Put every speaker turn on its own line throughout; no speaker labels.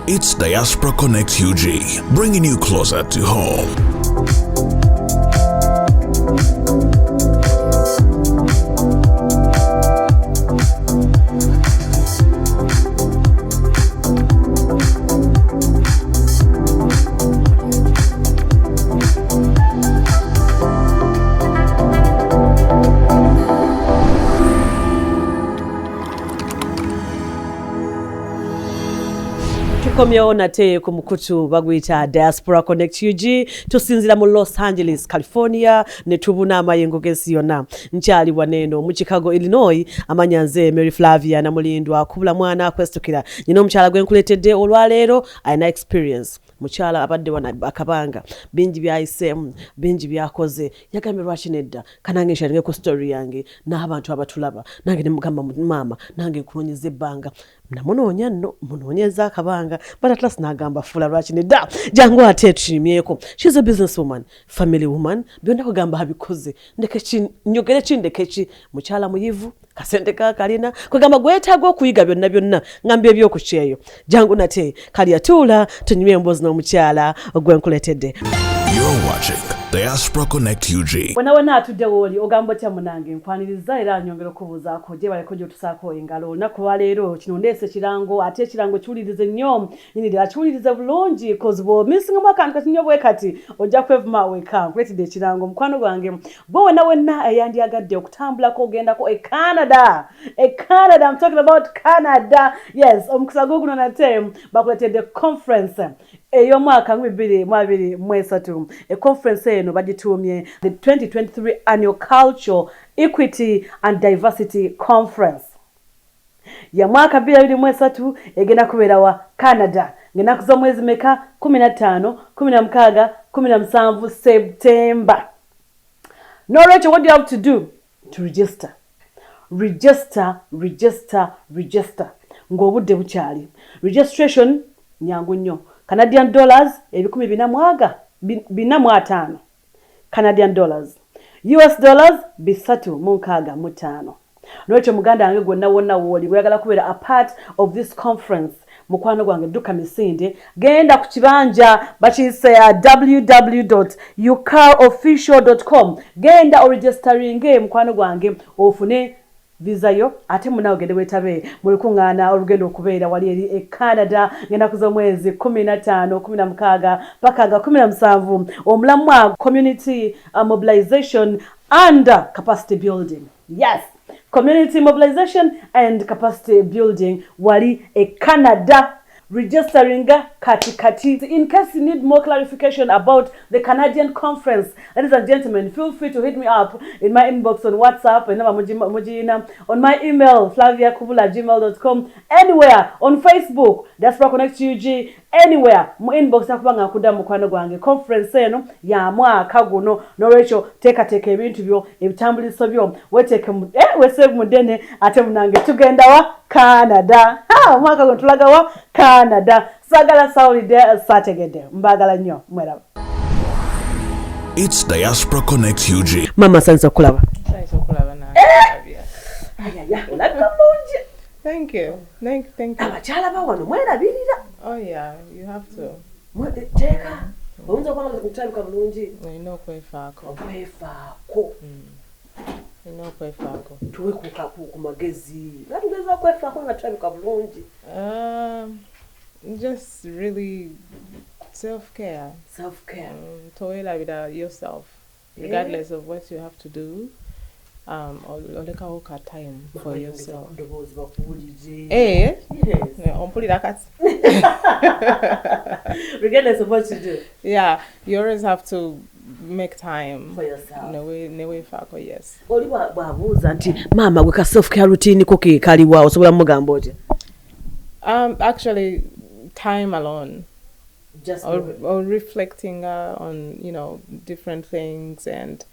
It's Diaspora Connect UG, bringing you closer to home.
Tukomyewo nate ku mukutu baguyita Diaspora Connect UG tusinzira mu Los Angeles, California ne tubuna amayengo g'ensi yonna. Nkyali waneno mu Chicago, Illinois, amanyanze Mary Flavia na mulindwa kubula mwana kwestukira. Nyina omukyala gwe nkuletedde olwaleero ayina experience. Mukyala abadde wana akabanga bingi byayisemu bingi byakoze yagambye lwaki nedda kanange nshalinge ku story yange n'abantu abatulaba nange ne mugamba mama nange nkunonyeza ebbanga namunoonya nno munoonyeza akabanga but at last n'agamba fula lwaki nedda jangu ate tushimyeko. She's a businesswoman, family woman, byonna kugamba abikoze ndeke nyogere kindeke ki mukyala muyivu kasente kalina kugamba gwetaaga okuyiga byonna ngambye ebyokukyeyo jangu nate kali yatuula tunyumye embozi n'omukyala ogwenkuletedde.
You're watching Diaspora Connect UG.
Wena atudde woli ogamba otya munange nkwaniriza era nyongera okubuuzaako gye baleko gy'otusaako engalo olunaku lwaleero kino ndeese kirango ate ekirango kiwulirize nnyo nyinidira kiwulirize bulungi cause bw'omisingamu akantu kati nnyo bwe kati ojja kwevuma weka nkuletedde ekirango mukwano gwange bo wena eyandyagadde okutambulako ogendako Canada. I'm talking about Canada. Yes, omukisa guno nate bakuletedde conference ey'omwaka 2023. A conference eno bagituumye the 2023 Annual Cultural Equity and Diversity Conference. Ya mwaka 2023 egenda kubeera wa Canada. Ngenaku z'omwezi meka 15, 16, 17 September. No, Rachel, what do you have to do to register? Register. Ng'obudde bukyali. Registration nyangu nnyo. Canadian dollars 4,405. Canadian dollars. US dollars 365. Nocho muganda wange gwonna wonna woli bweyagala kubeera a part of this conference. Mukwano gwange dduka misinde genda ku kibanja bakiyise www.ucarofficial.com genda oregisteringe mukwano gwange ofune visa yo ate munawo gende wetabe mulukungana olugendo okubeera wali eri Canada ngenda kuza mwezi 15 16 paka 17 omulamwa community mobilization and capacity building. Yes, community mobilization and capacity building wali Canada. Registering kati. In case you need more clarification about the Canadian conference, ladies and gentlemen, feel free to hit me up in my inbox on WhatsApp and on my email flaviakubula@gmail.com, anywhere on Facebook Diaspora Connect UG, anywhere mu inbox yakubanga kuda mukwano gwange conference eno ya mwaka guno. No Rachel teka ebintu byo ebitambuliso byo weseve mudene ate munange tugenda wa Canada. Mwaka guno tulaga wa Canada. Sagala Saudi Sategede. Mbagala nnyo mweraba.
It's Diaspora Connect UG.
Mama sanza kulaba.
Sanza kulaba na. Thank you.
Abachala bawano mwerabirira.
Oh yeah, you have to.
Teka. Onza kwanga kutabuka bulungi.
Ino kwefaako. Ino kwefaako.
Tuwe ku magezi. Batugeza kwefaako nga tutabuka bulungi.
Just really self-care. Toyela with yourself, regardless of what you have to do. Oleka oka time for yourself. Yes.
Regardless of what you do.
Yeah, you always have to make time
for yourself.
No way fako, yes.
Oli wabuuza nti mama gwe ka self-care routine ko ke kaliwa osobola mugamba oti?
Actually, time alone.
Just
or reflecting on different things and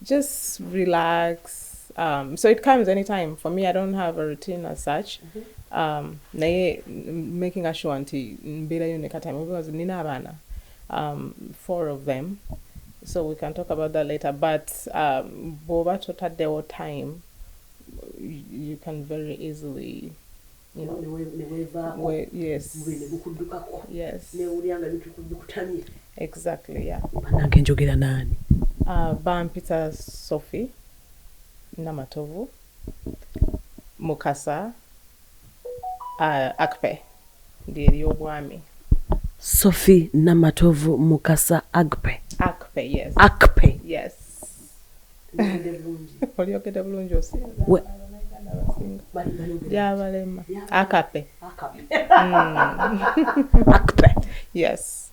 just relax. So it comes anytime. For me, I don't have a routine as such. Making sure until because nina abana 4 of them, so we can talk about that later. But boba tota dewo time, you can very easily you know. Yes. Yes. Exactly, yeah. Bampita Sophie Namatovu Mukasa Akpe Diobwami.
Sophie Namatovu Mukasa Agpe.
Akpe, yes.
Akpe.
Yes. Akape.
Akpe.
Yes.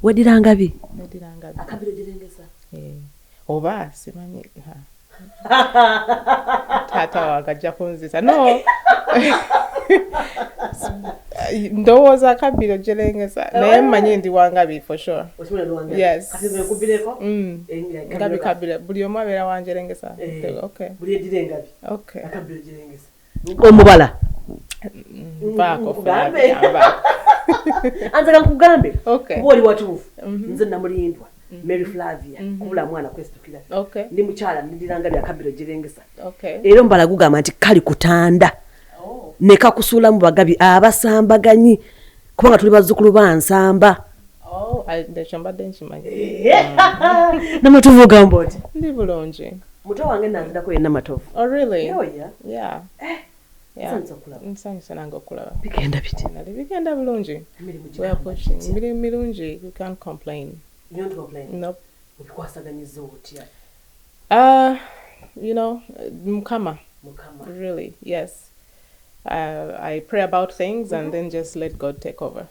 Wedirangabi.
Akabiro jirengesa. Oba simanyi. Tata wakajja kunzisa. No. Ndowooza akabiro jirengesa. Naye mmanyi ndi wangabi for sure. Yes. Ngabi kabiro. Buli omu abeera wanjerengesa. Okay.
Buli edirengabi.
Okay.
Akabiro jirengesa. Omubala.
Baako fulani.
Anza kankugambe.
Okay.
Kuba oli watuufu. Nze namulindwa. Mary Flavia. Kubula mwana kwesitukira.
Okay.
Ndi mukyala ndirangabi akabiro jirengesa.
Okay.
Era ombala gugamba nti kali kutanda. Ne kakusuula mu bagabi abasambaganyi kubanga tuli bazzukulu bansamba.
Ndekyombadde nkimanyi.
Namatovu ogamba oti?
Ndi bulungi.
Muto wange nanzirako ye Namatovu.
Oh, really?
Yeah.
Yeah. Nsanyusa nange okulaba.
Bigenda biti?
Bigenda bulungi. We are pushing. Mirungi. We can't complain.
You don't complain?
Nope.
Obikwasaganyiza otya?
You know, Mukama. Really, yes. I pray about things and then just let God take over.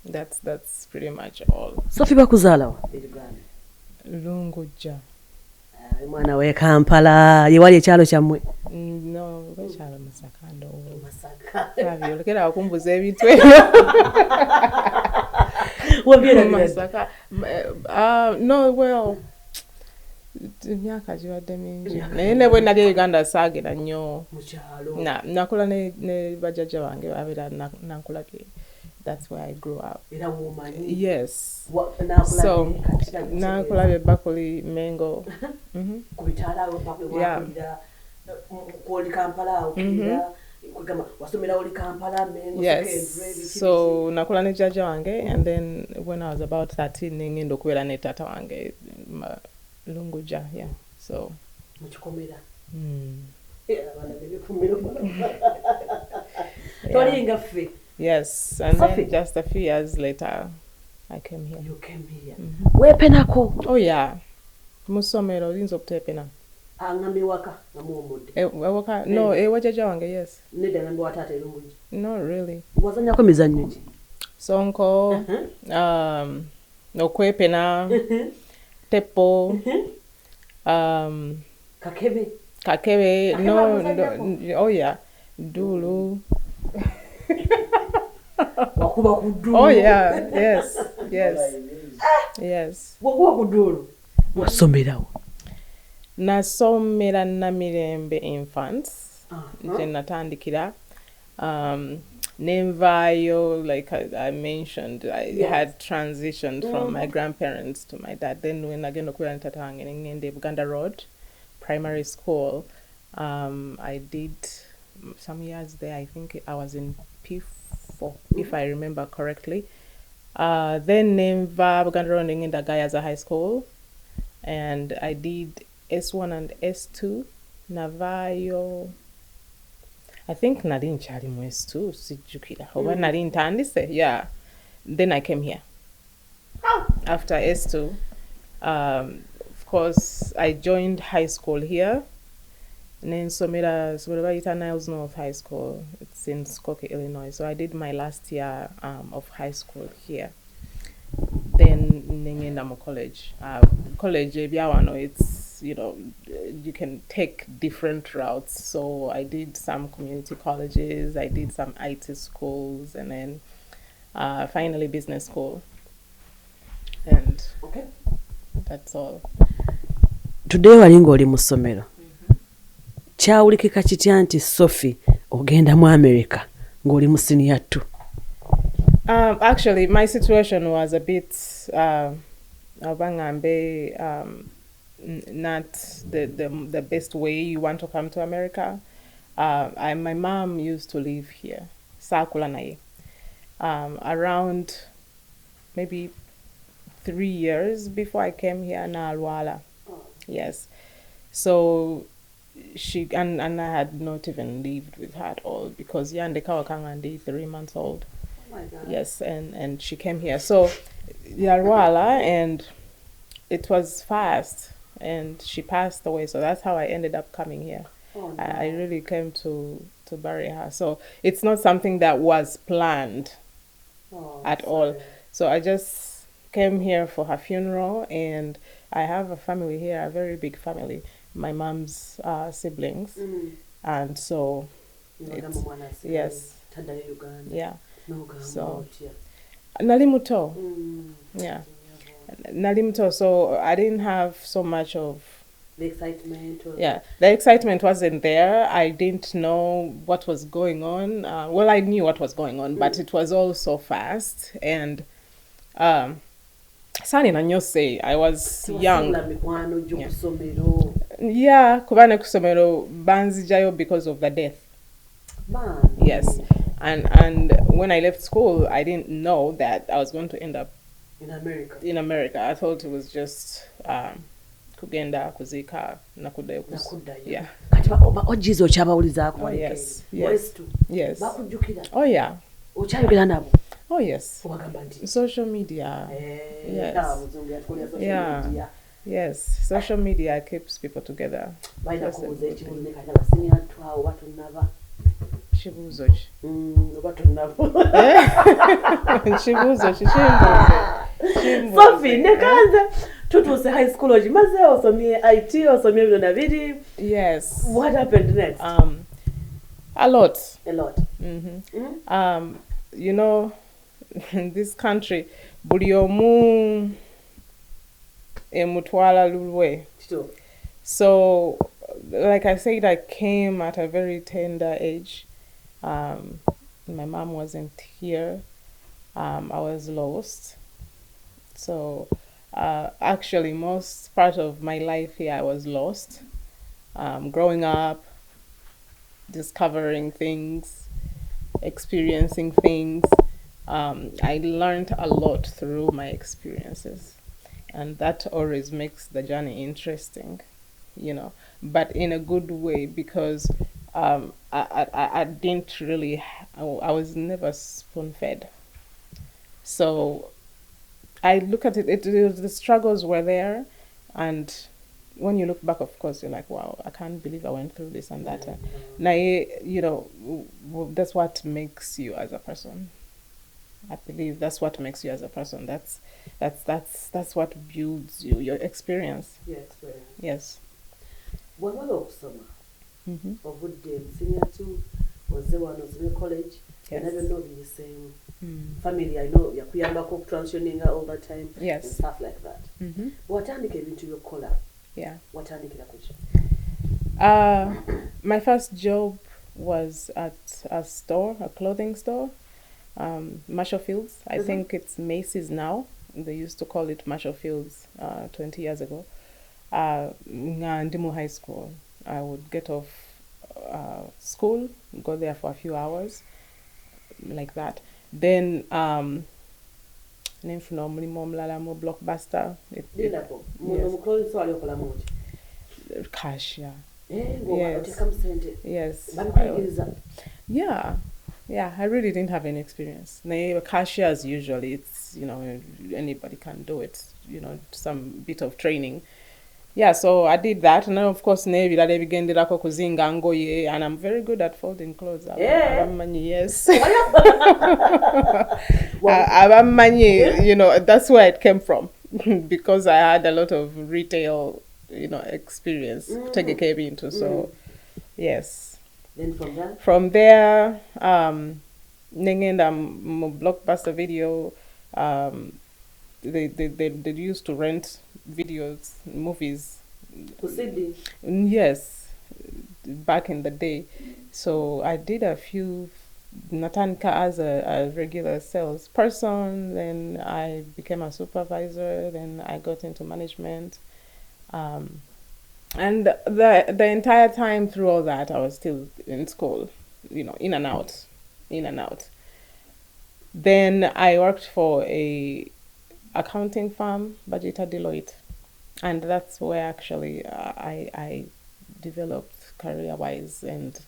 That's pretty much all.
Sophie bakuzaala wa?
Lunguja.
Mwana we Kampala, ye wali ekyalo kyammwe?
No, wekyalo Masaka ndowooza.
Masaka.
Olekera okumbuza ebintu ebyo. Masaka. No, well, emyaka gibadde mingi. Naye ne bwe nali Uganda saagera nnyo. Nakula ne bajjajja bange babeera Nankulabye. That's where I grew up. Yes. So, Nankulabye Bakuli Mengo. Yeah. Yes. So nakula ne jjajja wange, and then when I was about 13 ngenda okubeera ne taata wange Lunguja. Yeah. So
mukikomera.
Yes, and then just a few years later I came here.
You came here. Wepenako?
Oh yeah. Musomero linzo kutepena.
Angambi waka namuomode.
Waka no, wajjajja wange, yes.
Neda ngambi watata Lunguja.
No, really.
Wazanyako mizannyo ki?
Sonko, okwepena, tepo, kakebe, no, oh yeah, dulu.
Wakuba kudulu.
Oh yeah, yes. Yes.
Wakuba kudulu. Wasomerawo?
Nasomera Namirembe Infants. Gye natandikira. Nenvayo, like I mentioned, I had transitioned from my grandparents to my dad. Then when agenda okubeera ne taata wange ngenda Uganda Road Primary School, I did some years there. I think I was in P4, if I remember correctly. Then nenva Uganda Road ngenda Gayaza High School, and I did S1 and S2. Navayo, I think nali nkyali mu S2 sijjukira oba nali ntandise. Yeah. Then I came here after S2. Of course I joined high school here. Nensomera bayita Niles North High School. It's in Skokie, Illinois. So I did my last year of high school here. Then nengenda mu college. College ebyawano, it's, you know, you can take different routes. So I did some community colleges, I did some IT schools, and then finally business school. And that's all.
Today walinga oli mu ssomero. Kyawulikika kitya nti Sophie ogenda mu America ng'oli mu senior 2?
Actually, my situation was a bit not the best way you want to come to America. My mom used to live here, Sakula naye, around maybe 3 years before I came here na Alwala. Yes. So she and I had not even lived with her at all because Yande Kawakangandi 3 months old.
Oh my God.
Yes, and she came here. So Yarwala, and it was fast, and she passed away. So that's how I ended up coming here.
Oh, no.
I really came to bury her. So it's not something that was planned at all. So I just came here for her funeral, and I have a family here, a very big family. My mom's siblings, and so yes, yeah. So Nalimuto, yeah, Nalimuto. So I didn't have so much of
the excitement.
Yeah, the excitement wasn't there. I didn't know what was going on. Well, I knew what was going on, but it was all so fast. And Sani na nyose, I was young. Yeah, kubane kusomero banzijayo because of the death.
Man.
Yes, and when I left school, I didn't know that I was going to end up in America. I thought it was just kugenda kuzika nakudayo. Yeah.
Ojizo chabaulizaako.
Oh yes. Yes. Yes.
Bakujjukira.
Oh yeah.
Okyayogera nabo.
Oh yes. Social media. Yes. Yeah. Yes. Social media keeps people together. Chibuzo ki. Chibuzo ki.
Sophie, nekaanza tutuuse high school ojimaze osomye IT osomye ebyo nabiri.
Yes.
What happened next?
A lot. You know, in this country, buli omu emutwala lulwe. So, like I said, I came at a very tender age. My mom wasn't here. I was lost. So, actually, most part of my life here, I was lost. Growing up, discovering things, experiencing things. I learned a lot through my experiences. And that always makes the journey interesting, you know, but in a good way, because I didn't really, I was never spoon-fed. So I look at it, the struggles were there, and when you look back, of course, you're like, wow, I can't believe I went through this and that. Now, you know, that's what makes you as a person. I believe that's what makes you as a person. That's what builds you, your experience.
Your experience.
Yes.
When we were ovudde senior 2 was the one was in college.
Yes.
And I don't know the same family. I know yakuyambako transitioning all the time.
Yes.
And stuff like that. Watandika into your collar.
Yeah.
Watandika kuchi.
My first job was at a store, a clothing store. Marshall Fields. I think it's Macy's now. They used to call it Marshall Fields 20 years ago. Ndimu High School. I would get off school, go there for a few hours, like that. Then name for normally mo Blockbuster. Cash, yeah. Yes. Yeah. Yeah, I really didn't have any experience. Cashiers usually, it's, you know, anybody can do it, you know, some bit of training. Yeah, so I did that. And then, of course, and I'm very good at folding clothes. Yes. You know, that's where it came from. Because I had a lot of retail, you know, experience to get into. So, yes.
Then
from there, Blockbuster Video, they used to rent videos, movies. Yes, back in the day. So I did a few Natanka as a regular salesperson, then I became a supervisor, then I got into management. And the entire time through all that, I was still in school, in and out, in and out. Then I worked for a accounting firm, Budgeter Deloitte, and that's where actually I developed career-wise, and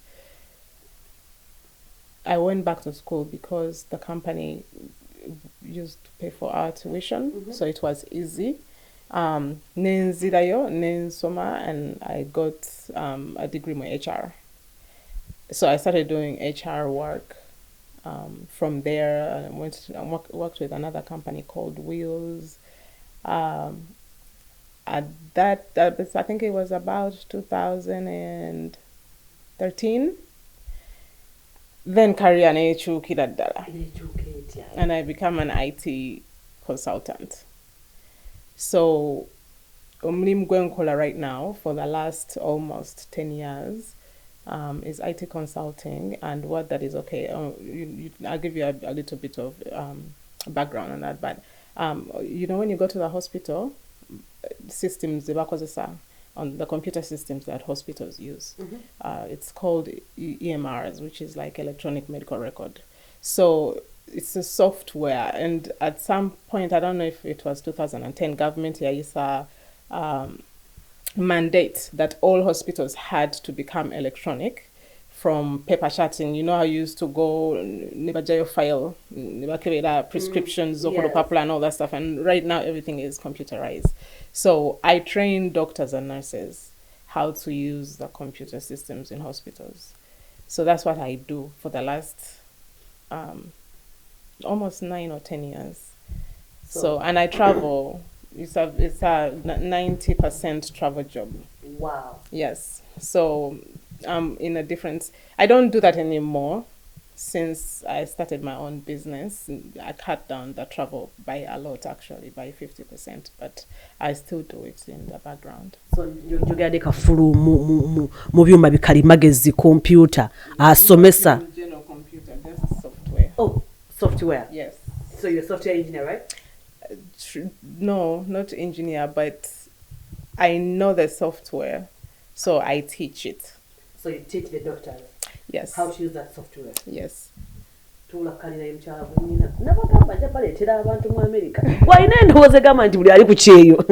I went back to school because the company used to pay for our tuition, so it was easy. Nenzirayo, nensoma, and I got a degree in HR. So I started doing HR work. From there, I worked with another company called Wheels. At that I think it was about 2013. Then career nechukira ddala, and I became an IT consultant. So omulimu gwe nkola right now for the last almost 10 years is IT consulting, and what that is, okay, I'll give you a little bit of background on that, but when you go to the hospital, systems on the computer systems that hospitals use, it's called EMRs, which is like electronic medical record. So it's a software, and at some point, I don't know if it was 2010, government here is a mandate that all hospitals had to become electronic from paper charting. You know how you used to go, nibajayo file, nibakebera prescriptions, papula, and all that stuff. And right now, everything is computerized. So I train doctors and nurses how to use the computer systems in hospitals. So that's what I do for the last almost 9 or 10 years. So and I travel. It's a 90% travel job.
Wow.
Yes. So in a different. I don't do that anymore since I started my own business. I cut down the travel by a lot, actually, by 50%, but I still do it in the background.
So njogera kafulu mu byuma bikalimagezi computer asomesa.
General computer, that's software.
Oh, software.
Yes.
So you're a software engineer, right?
No, not engineer, but I know the software, so I teach it.
So you teach the doctors?
Yes.
How to use that software?
Yes.
Nabagamba nja baleetera abantu mu America. Walina endowooza egamba nti buli ali ku kyeyo.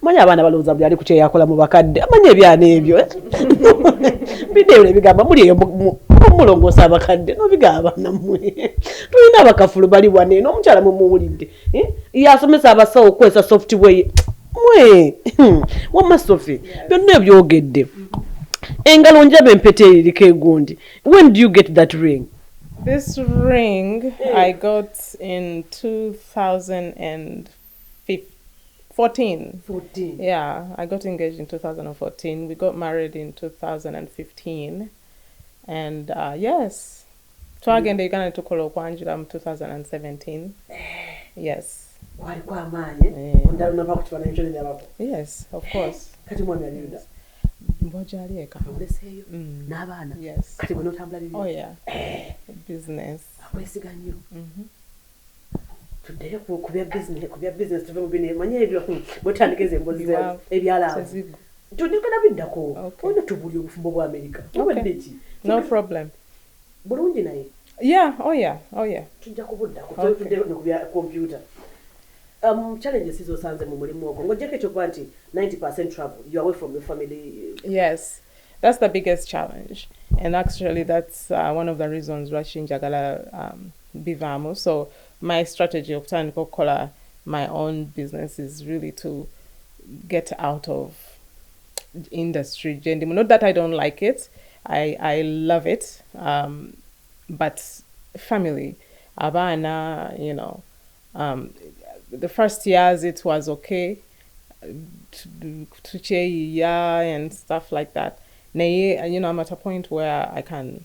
Manyi abaana balowooza buli ali ku kyeyo akola mu bakadde. Amanyi ebyana ebyo. Bidde ebigamba muli eyo mulongoosa abakadde n'obigamba nammwe. Tulina abakafulu bali wane n'omukyala mumuwulidde. Yasomesa abasawo okukozesa software. Wamma Sophie, byonna ebyogedde. Engalo njabe empete eriko egundi. When do you get that ring?
This ring I got in 2014.
14.
Yeah, I got engaged in 2014. We got married in 2015. And yes, twagenda Uganda tukola okwanjira mu 2017. Yes. Yes, of course. Yes. Oh yeah. Business.
Tuddeyo ku bya business tuve mu bine manye ebyo botandikeze embozi ebyala. Tudikana biddako. Ono tubuli obufumbo bwa America. Obedeki.
No problem.
Bulungi naye.
Yeah, oh yeah.
Tujja kubuddako. Tuddeyo ku bya computer. Challenges is osanze mu mulimu ogwo. Ngojjeko ekyo kuba nti 90% travel. You are away from your family.
Yes. That's the biggest challenge. And actually that's one of the reasons Lwaki njagala bivamu. So my strategy of trying to call my own business is really to get out of industry. Not that I don't like it. I love it. But family, abana, the first years it was okay to and stuff like that. I'm at a point where I can,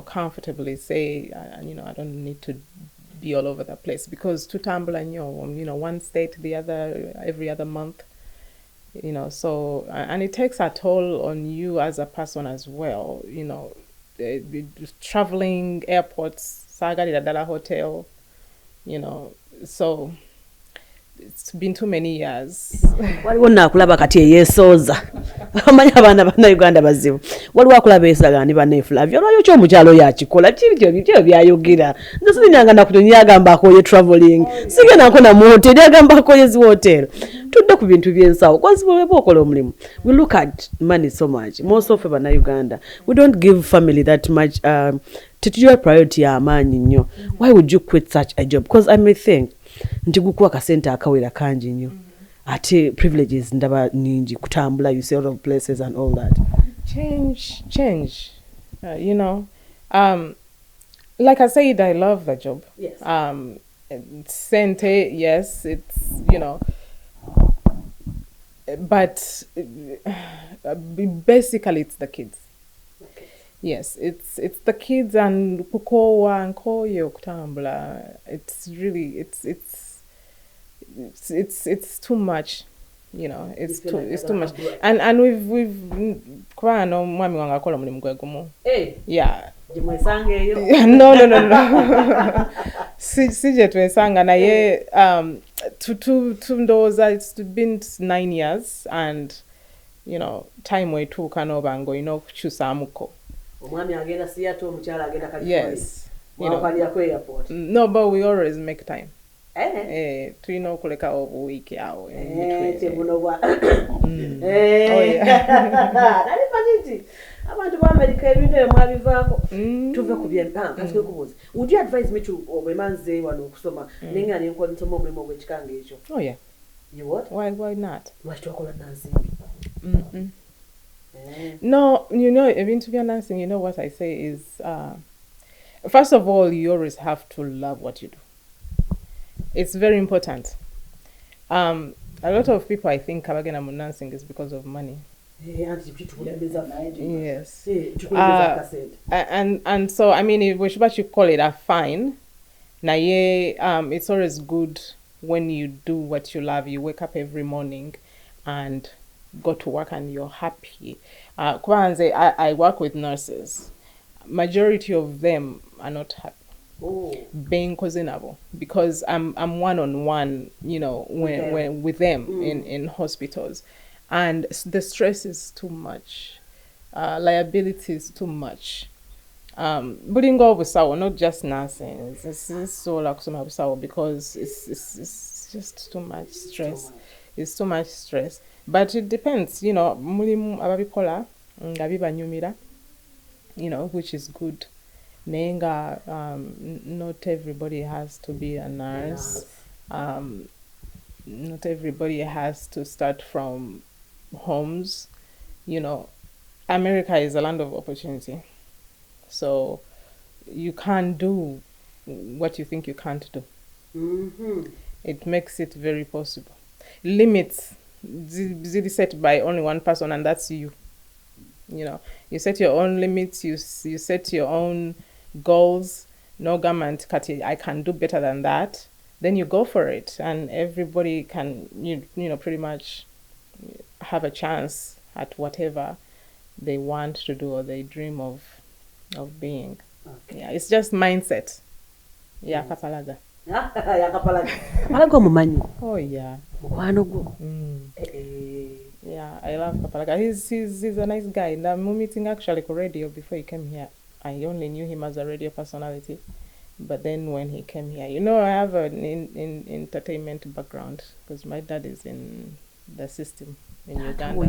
comfortably say, I don't need to be all over the place because tutambula nnyo, one state to the other every other month, so, and it takes a toll on you as a person as well, traveling, airports, sagalira ddala hotel, so it's been too many years.
Waliwo naakulaba kati eyeesooza amanyi abaana bannayuganda bazibu waliwo akulaba esaga ne banneeflavya olwayo ky'omukyalo yakikola kibyo byayogera nze sirinanga nakutonya agamba akoye travelling sigenda nkona mu hoteri agamba akoye zi hotel tudde ku bintu by'ensawo kwansi bweba okola omulimu we look at money so much most of bannayuganda we don't give family that much tetugiwa priority y'amaanyi nnyo why would you quit such a job because I may think nti gukuwa kasente akawera kangi nnyo ate privileges ndaba ningi kutambula you see a lot of places and all that
change you know like I said, I love the job.
Yes.
Sente, yes, it's, you know, but basically it's the kids.
Okay.
Yes, it's the kids and kukowa and koyo kutambula. It's really it's too much, you know. It's too much. And we've kwa no mwami wanga kola mulimu gwegumu. Yeah. No. Sije twesanga na ye to ndoza it's been 9 years and you know time we took anobango you know kuchusamuko.
Omwami agenda siyato omukyala agenda kali.
Yes. You know,
airport.
No, but we always make time. Tulina okuleka obuwiiki awo
tebunobwa nali faniti abantu ba America ebintu ebyo mwabivaako tuve ku kasi kubuuza would you advise me to obwemanze wano okusoma nenga nenkola nsoma omulimu ogw'ekikanga ekyo?
Oh yeah.
You what?
Why not?
Lwaki twakola nansimbi?
No, you know, ebintu bya nursing, you know what I say is first of all, you always have to love what you do. It's very important. A lot of people, I think, abagenda mu nursing is because of money. Yes. And so, I mean, what you call it a fine. Now, it's always good when you do what you love. You wake up every morning and go to work and you're happy. Kwanze, I work with nurses. Majority of them are not happy. Being cousinable because I'm one-on-one, you know, when with them in hospitals, and the stress is too much, liability is too much. Bulingo obusawo, not just nursing, it's so like some because it's just too much stress. It's too much stress, but it depends, you know. Mulimu ababikola ngabiba nyumira, you know, which is good. Nenga, not everybody has to be a nurse. Not everybody has to start from homes. You know, America is a land of opportunity. So you can't do what you think you can't do. It makes it very possible. Limits set by only one person, and that's you. You know, you set your own limits. You set your own goals. No government I can do better than that. Then you go for it, and everybody can you know pretty much have a chance at whatever they want to do or they dream of being. Okay. Yeah, it's just mindset. Yeah, kapalaga.
Kapalaga mumanyi.
Oh yeah. Yeah, I love Kapalaga. He's a nice guy. I'm meeting actually on radio before he came here. I only knew him as a radio personality, but then when he came here, you know, I have an entertainment background because my dad is in the system in Uganda.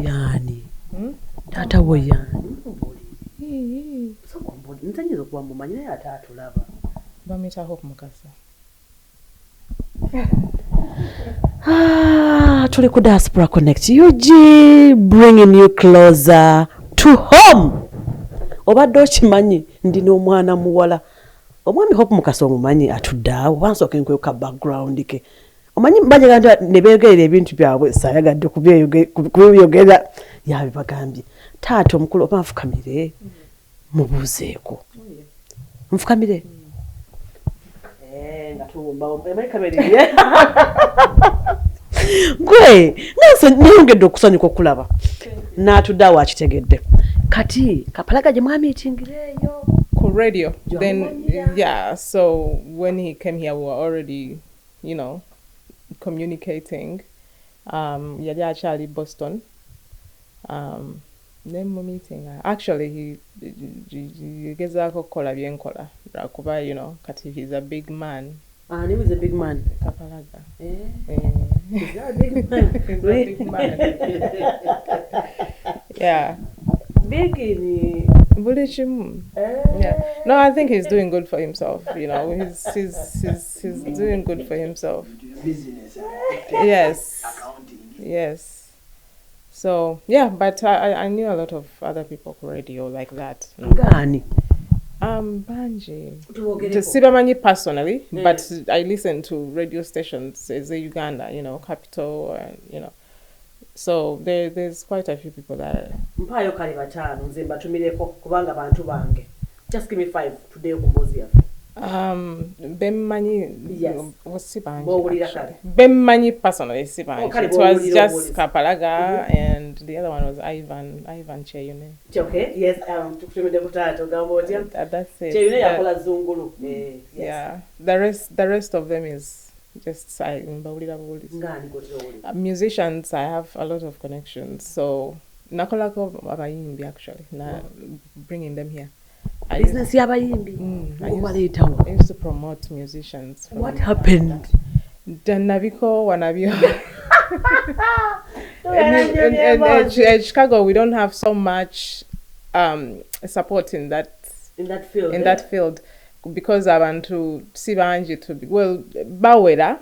Tata woyani.
Bamita Hope Mukasa.
Tuli ku Diaspora Connect. UG bringing you closer to home. Obadde okimanyi ndina omwana muwala. Omwami Hope Mukasa omumanyi atuddawo bansooka nkweka background ke. Omanyi bajaganda ne beegerera ebintu byabwe sayagadde kubiyogera yabibagambye. Taata omukulu oba nfukamire mubuuzeeko. Nfukamire. Gwe nanso nyongedde okusanyuka okulaba n'atuddawo akitegedde kati Kapalaga gye mwamiitingireeyo
ku radio. Then yeah, so when he came here we were already, you know, communicating. Yali actually Boston. Then mu meeting. Actually, he gets a kola bienkola. Rakuba, you know, kati he's a big man.
And he was a big man.
Kapalaga.
He's not a big man.
He's a big man. Yeah.
Big in
Yeah. No, I think he's doing good for himself. You know, he's doing good for himself.
Business.
Yes.
Accounting.
Yes. So yeah, but I knew a lot of other people who radio like that.
Gani.
Banji. Sibamanyi personally, but I listen to radio stations as a Uganda, you know, Capital, you know. So there's quite a few people that.
Mpayo kali batano nze mbatumireko kubanga bantu bange. Just give me 5 today kumbozi yafe.
Bemmanyi was Sibanji.
Actually.
Bemmanyi personally Sibanji.
Okay,
It was just Kapalaga and the other one was Ivan Cheyune.
Okay, yes, tukutumide kutato gambodia.
That's it.
Cheyune yakola zungulu. Yes.
Yeah. The rest of them is just musicians. I have a lot of connections. So nakolako abayimbi actually. Bringing them here.
Business yabayimbi.
I used to promote musicians.
What happened?
Janabiko wanabio. In Chicago, we don't have so much support in that field. Because abantu sibanji to be well bawera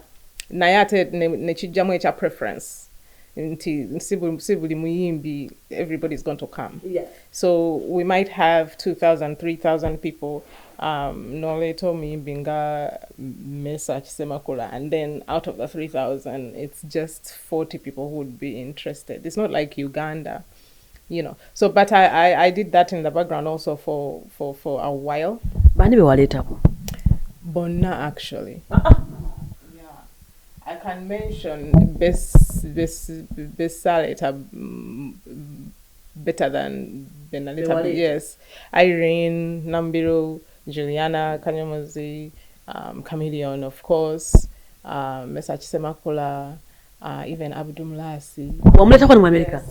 nayate nechijamwe cha preference nti sibuli muyimbi everybody's going to come.
Yeah.
So we might have 2,000 3,000 people noleto muyimbinga mesa chisemakula, and then out of the 3,000 it's just 40 people who would be interested. It's not like Uganda. You know, so but I did that in the background also for a while.
Bani be waletapo?
Bonna actually. Yeah, I can mention best saleta better than Benalita. Yes, Irene, Nambiro, Juliana, Kanyamuzi, Chameleon, of course, Message Semakula, even Abdumlasi.
Wamleta kwa America.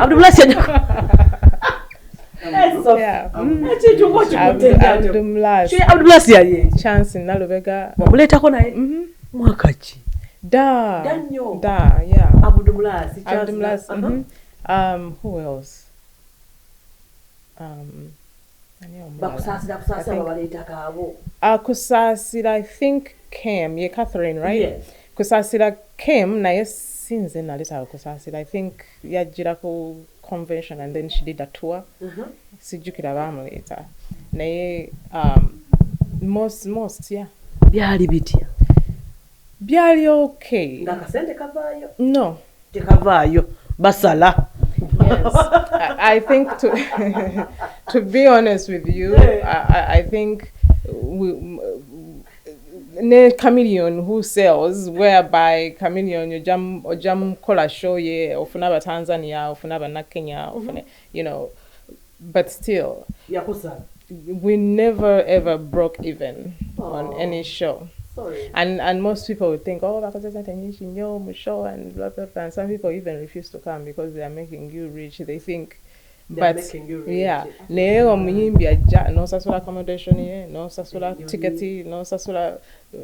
Abdumlasi ajako.
Yeah.
Abdumlasi yaye.
Chance in Nalubega.
Wamleta kwa naye. Mwakachi.
Da.
Danyo.
Da, yeah.
Abdumlasi.
Abdumlasi. Who else? Kusasira, I think came. Yeah, Catherine, right?
Yes.
Kusasira came. Na since then, Kusasira, I think yeah, Jirako convention, and then she did a tour. Sijukira bamu later. Naye most yeah.
Byali bitya.
Byali okay.
Ngakasente kavayo.
No.
Tekavayo. Basala.
Yes. I think to be honest with you, I think ne Chameleon who sells, whereby Chameleon you jam kola show ye ofuna ba Tanzania, ofuna ba na Kenya, ofuna, you know, but still we never ever broke even on any show.
Sorry.
And most people would think, oh, because there's a show and blah blah blah. And some people even refuse to come because they are making you rich. They think,
they're making you rich.
Yeah, leo muyimbi aja no sasula accommodation ye, no sasula ticketi, no sasula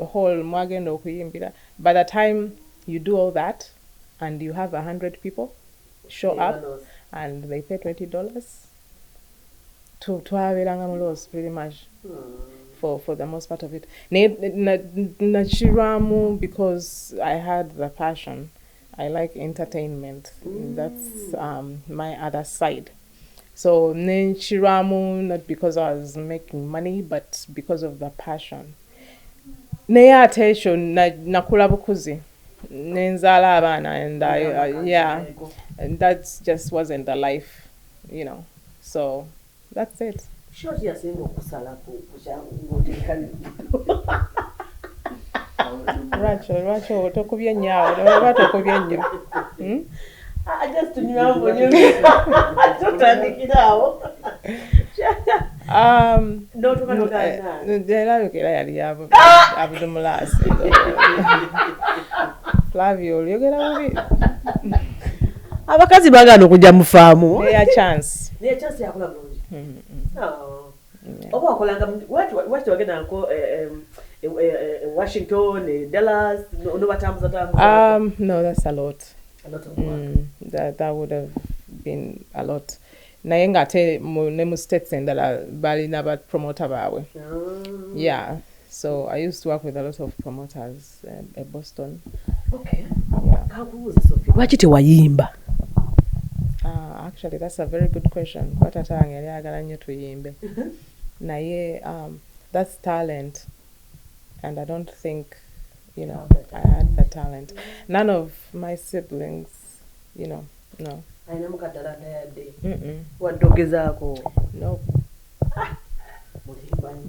whole mwagendo kuyimbira. By the time you do all that, and you have 100 people show up, and they pay $20 to have loss pretty much. For the most part of it. Nachiramu, because I had the passion. I like entertainment. That's my other side. So Nachiramu, not because I was making money, but because of the passion. Neya attention nakula bukuzi. Nenzala abana, and and that just wasn't the life, you know. So that's it.
Short ya singo kusala kuchangotekani.
Racho, otokubye nyawo, otokubye nnyo.
I just knew how you. I don't understand.
Erabikira yali abudumulasi. Flavio olyogera bubi.
Abakazi bagana okujja mu faamu.
Their chance.
Their chance yakola bulungi. Oba wakolanga wati wagenda nko Washington, Dallas, no batambuza.
No, that's a lot.
A lot of work.
That would have been a lot. Naye ngate mu states endala balina ba promoter bawe. Yeah. So I used to work with a lot of promoters at Boston.
Okay.
Yeah.
Lwaki tewayimba?
Actually, that's a very good question. Kwa tatange yali agala nnyo tuyimbe. Naye that's talent, and I don't think, I had the talent. None of my siblings, no. No.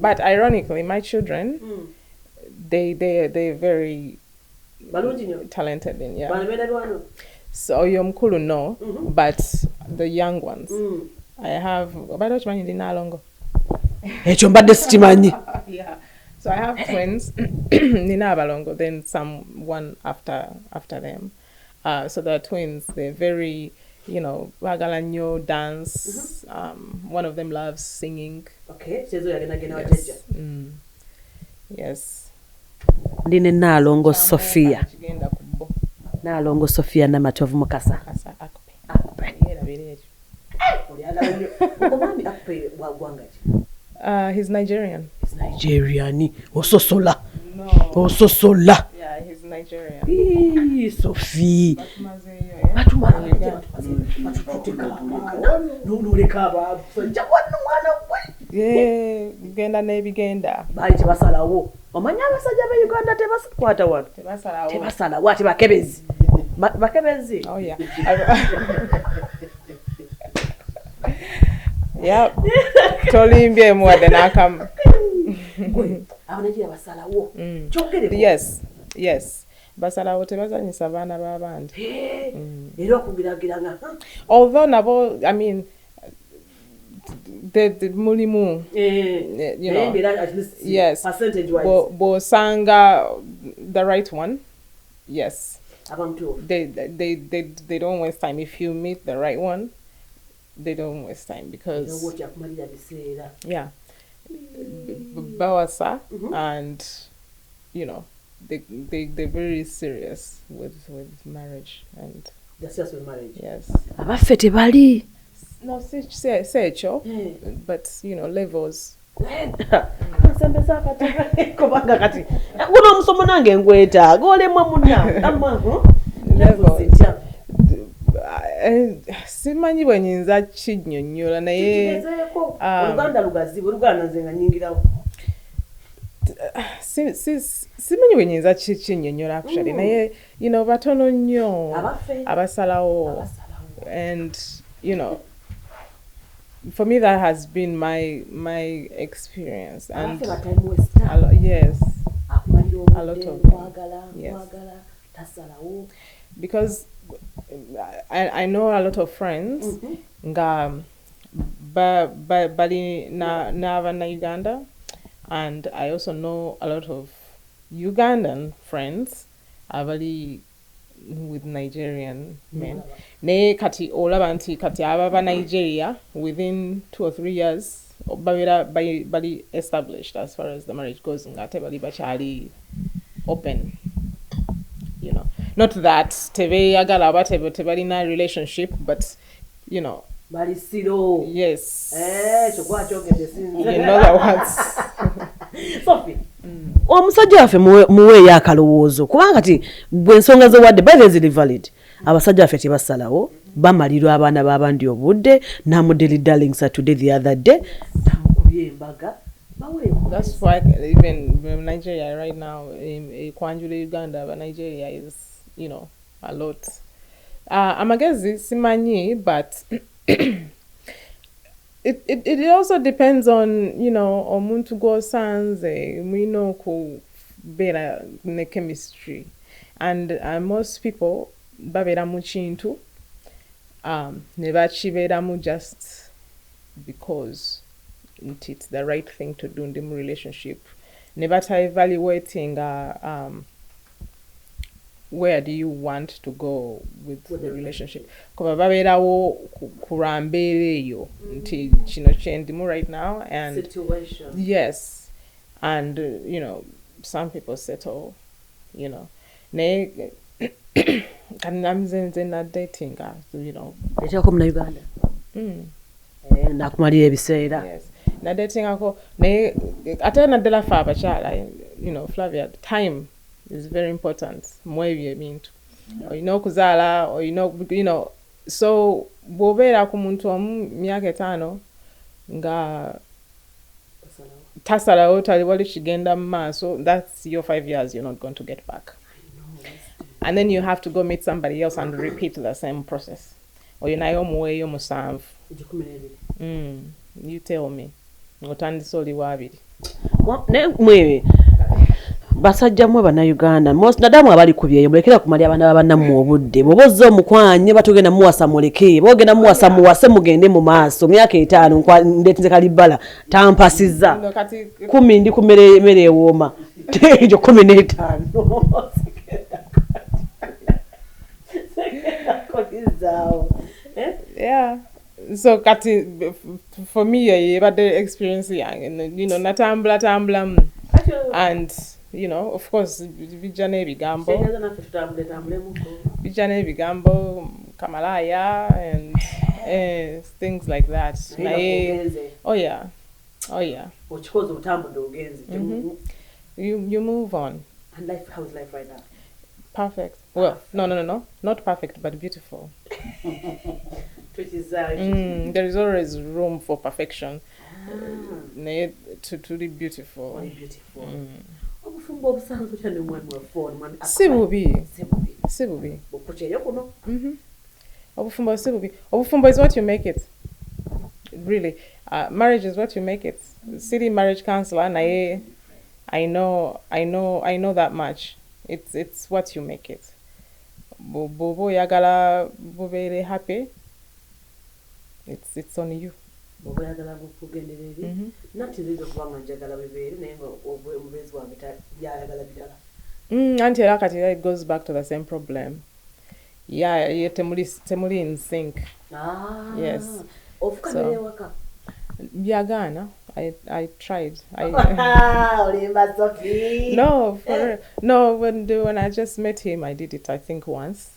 But ironically, my children, they're very talented in, yeah. So Yomkulu no, but the young ones, I have yeah. So I have twins, Nina Balongo, then one after them. So the twins, they're very, wagalanyo dance. One of them loves singing.
Okay, so you're gonna get
yes. Yes.
Ndine Nalongo Sophia. Nalongo Sophia Namatovu Mukasa.
He's Nigerian.
He's Nigerian. Ososola.
No.
Ososola.
Yeah, he's Nigerian.
Sophie.
Yeah, Uganda nebigenda.
Bali tebasalawo. Omanya abasajja ba Uganda tebakwata wano. Tebasalawo ati bakebezi. Bakebezi.
Oh yeah. Yep. Tolimbye mwade nakam.
Abanajira basalawo.
Yes. Basalawo tebazanyisa abaana b'abandi.
Era okugiragiranga.
Although nabo, I mean, the mulimu,
at least
yes,
percentage wise.
Bosanga the right one, yes. They don't waste time. If you meet the right one, they don't waste time because yeah, bawasa and they're very serious with marriage and
they're serious with marriage.
Yes.
Abafete bali.
No, say but levels.
Sembeza kati kubanga kati. Kuno musomo nange ngweta. Golemwa munna. Amma
levels. Simanyi bwenyinza kinnyonnyola naye
Oluganda lugazi Oluganda nze nga nyingirawo.
Simanyi bwenyinza kinnyonnyola actually naye batono nnyo abasalawo and for me that has been my experience and yes a lot of yes because I know a lot of friends nga bali na Uganda, and I also know a lot of Ugandan friends abali with Nigerian men. Ne kati olaba nti kati ababa Nigeria within 2 or 3 years bali established as far as the marriage goes ngate bali bachali open. Not that tebe yagala batebe tebali na relationship, but
bali siro.
Yes.
Chokwa chogende sinzi.
In other words.
Sophie. Omusajja affe muwe yakalowoozo kubanga kati bwensonga zo wadde by the valid abasajja affe tebasalawo bamalirwa abaana b'abandi obudde namudeli darling Saturday the other day tamukubye embaga.
That's why even Nigeria right now kwanjula Uganda but Nigeria is a lot. Amagezi simanyi, but it also depends on omuntu go sanze ku bera ne chemistry and most people babera mu kintu ne bakiberamu just because it's the right thing to do in the relationship. Never evaluating where do you want to go with the relationship. Kuba babeerawo kurambeereyo nti kino kyendimu right now, and
situation.
Yes, and some people settle, naye kati nze na dating,
ekyako muna Uganda nakumalira ebiseera.
Yes, na dating ako naye ate naddala fe abakyala, Flavia, time is very important mu ebyo ebintu. Olina okuzaala, so bw'obeera ku muntu omu myaka 5 nga tasalawo tali wali kigenda mu maaso, that's your 5 years you're not going to get back. And then you have to go meet somebody else and repeat the same process. Oyinayo omuweeyo 7. You tell me. Otandise oli wabiri.
Mwe basajja mwe bannayuganda nadamu abali kubyeyo mulekera kumalya abaana babannamu obudde bw'obozza omukwanye batugenda muwasa muleke bwogenda muwasa muwase mugende mu maaso myaka 5 ndetinze kalibala tampasiza 10 ndi ku mmere ewooma ekyo 15
Yeah. So kati for me ebadde experience yange, natambula and of course bijja n'ebigambo kamalaya and things like that. Oh yeah. You move on.
And life, how's life right now?
Perfect. Well, no, not perfect, but beautiful.
Which is
there is always room for perfection. To be beautiful. Si bubi. Obufumbo is what you make it. Really, marriage is what you make it. City marriage counselor, and I know that much. It's what you make it. Bobo yagala bobere happy. It's on you. Until it goes back to the same problem. Yeah, you're temuli in sync. Yes. So, Ghana. I tried. No, when I just met him, I did it, I think, once.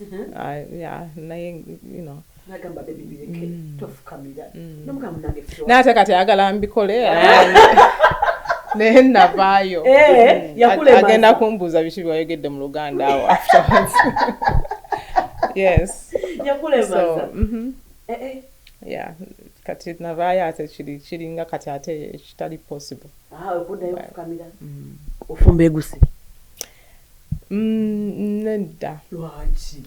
Nate kati agala mbikole navayo agenda kumbuza bishi byayogedde mu Luganda awo afterwards. Yes. So, yeah, kati navayo ate kiringa kati ate kitali possible.
Ofumba egusi.
Nedda.
Lwaki?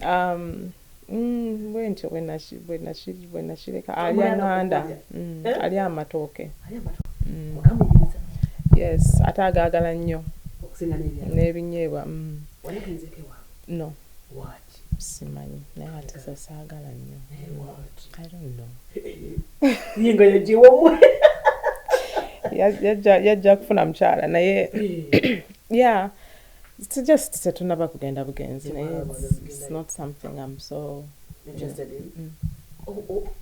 Bwentyo bwenashireka alya nganda, alya amatooke. Yes, ate agaagala nnyo n'ebinyeebwa. No. Simanyi naye ate saagala nnyo. I don't know.
Yingo yajiwo
yajja kufuna mukyala naye yeah, it's just tetunaba kugenda bugenzi naye it's not something I'm so
interested in.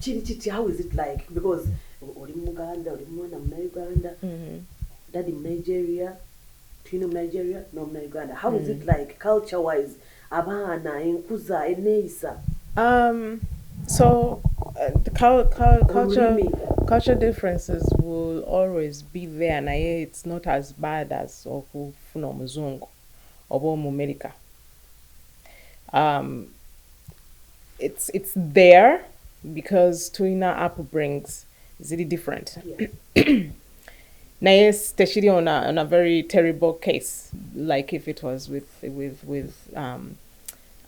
Chiti, how is it like? Because oli mu Uganda, oli mwana mu Uganda, daddy mu Nigeria, twino mu Nigeria, no mu Uganda. How is it like culture-wise? Abaana, enkuza, eneisa.
So the culture differences will always be there, and it's not as bad as okufuna omuzungu oba mu America. It's there because twina upbringings is really different. Naye especially on a very terrible case, like if it was with an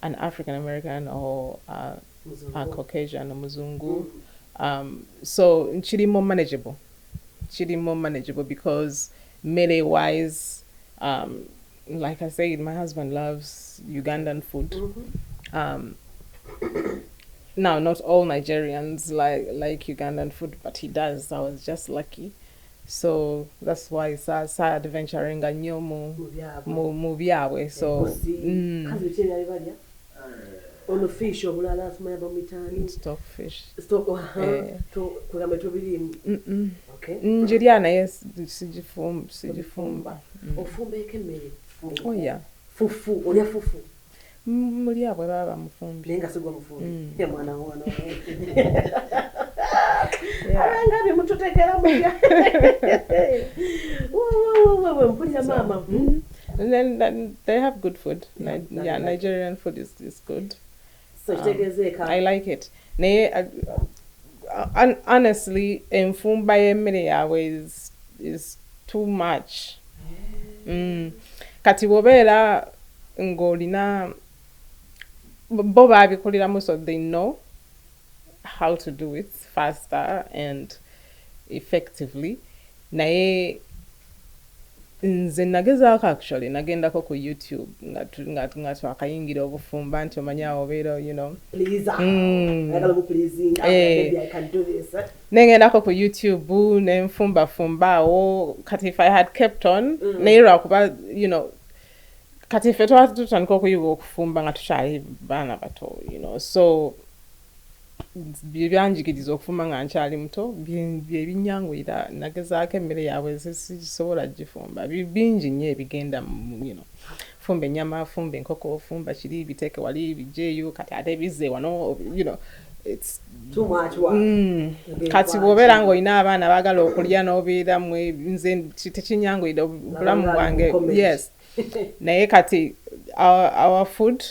African American or a Caucasian or Muzungu. So chili more manageable because melee wise, like I said, my husband loves Ugandan food. Now not all Nigerians like Ugandan food, but he does. I was just lucky. So that's why sa adventuring nnyo mu byabwe. So
ono fish obulala asumaya bamitani
stockfish.
Kugambe tubiri. Okay.
Njirya naye sijifumba.
Ofumba ekemmere.
Oh yeah.
Fufu, olya fufu.
Muli abwe baba mufumbi.
Nenga sigwa mufumbi. Ye mwana wana. Ngabe mututekera mulya. Wo mpulira mama.
And then they have good food. Nigerian food is good.
So
I like it. Honestly, enfumba yemmere yawe is too much. Kati bwobeera ng'olina bo baabikuliramu, so they know how to do it faster and effectively. Naye nze nagezaako actually nagendako ku YouTube nga twakayingira obufumba nti omanya obeera nengendako ku YouTube nenfumbafumbawo. Kati if I had kept on naye lwakuba kati ffe twali tutandika okuyiga okufumba nga tukyali baana bato so byanjigiriza okufumba nga nkyali muto byebinyanguyira. Nagezaako emmere yaabwe sisobola gifumba bingi nnyo ebigenda fumba ennyama, fumba enkoko, fumba kiri biteeke wali bijeeyo kati ate bizze wano it's
too much
kati bw'obeera ng'olina abaana baagala okulya n'obeera mwe nze tekinyanguyira obulamu bwange. Yes. Naye kati our food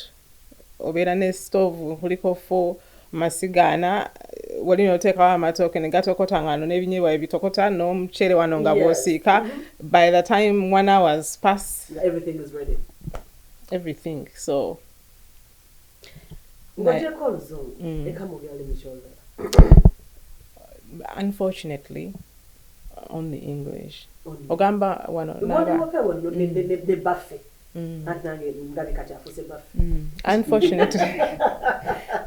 obeera ne stove kuliko fo masigana wali noteekawo amatooke ne gatokota ngano n'ebinyeebwa ebitokota n'omuceere wano nga bw'osiika. By the time 1 hour's pass,
everything is ready.
Everything. So unfortunately only English. Ogamba wano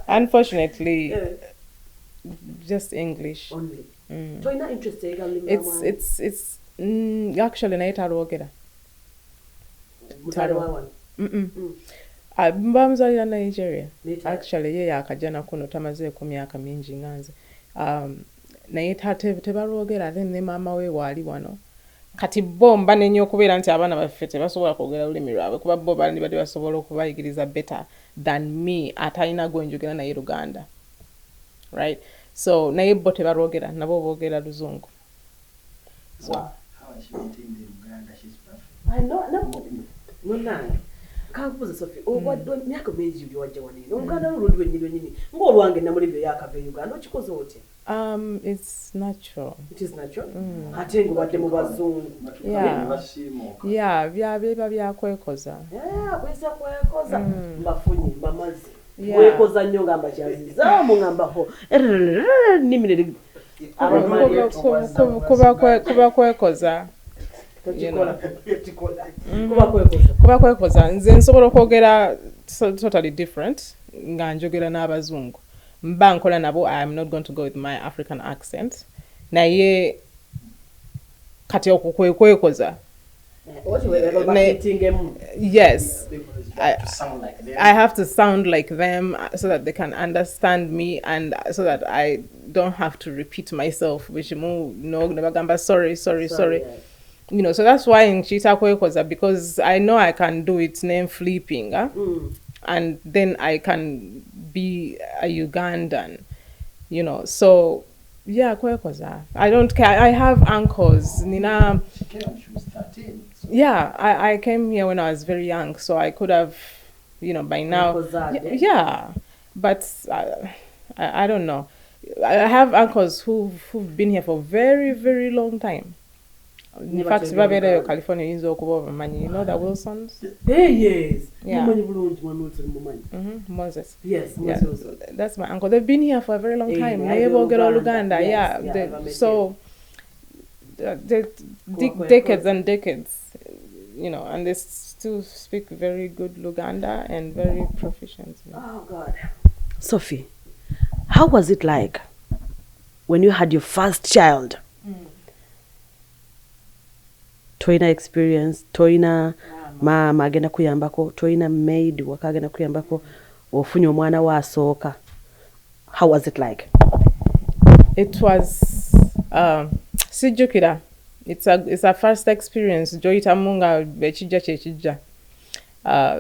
unfortunately just English
only.
It's actually naye talwogera mbamuzalira Nigeria. Actually ye yakajja kuno tamazeeko myaka mingi nganze naye tebalwogera. Then ne maama we waali wano kati bo mbane nnyo okubeera nti abaana baffe tebasobola kwogera lulimi lwabwe kuba bo bandi basobola okubayigiriza better than me atalina gwenjogera naye Luganda, right? So naye bo tebalwogera, nabo boogera Luzungu. So
how has she maintained in Uganda? She's perfect.
I know. No. Kakubuza Sophie, obadde myaka mingi by'owajja wano. Oluganda lulwo lwennyini. Ng'olwange namuli byo yakava Uganda okikoze otya?
It's natural.
It is natural. Ate ng'obadde mu bazungu.
Yeah, biba byakwekoza.
Kwesa kwekoza. Mbafunye, mbamazi. Kwekoza nnyo nga mbakyazizaamu ngambaho. Nimire.
Kuba kwekoza. Kuba kwekoza. Nze nsobola okwogera totally different nga njogera n'abazungu. Mba nkola nabo, I am not going to go with my African accent. Naye kati okukwekoza. Yes. I have to sound like them so that they can understand me and so that I don't have to repeat myself. Which sorry. Yeah. So that's why in Chita Kwekoza, because I know I can do it name flipping. And then I can be a Ugandan, so yeah, Kwekoza. I don't care. I have uncles. Nina.
She came when she was 13. So.
Yeah, I came here when I was very young, so I could have, by now. Yeah, but I don't know. I have uncles who've been here for a very, very long time. In fact, California, you know the Wilsons?
Yes.
Yeah. Moses.
Yes, Moses.
Yeah. That's my uncle. They've been here for a very long time. Uganda. Yeah. So, decades and decades, and they still speak very good Luganda and very proficient.
Oh, God. Sophie, how was it like when you had your first child? toina experience, toina mama agenda kuyambako, toina maid waka agenda kuyambako, ofunye omwana wa asooka. How was it like?
It was sijukira. It's a first experience. Joyita munga bechija chechija.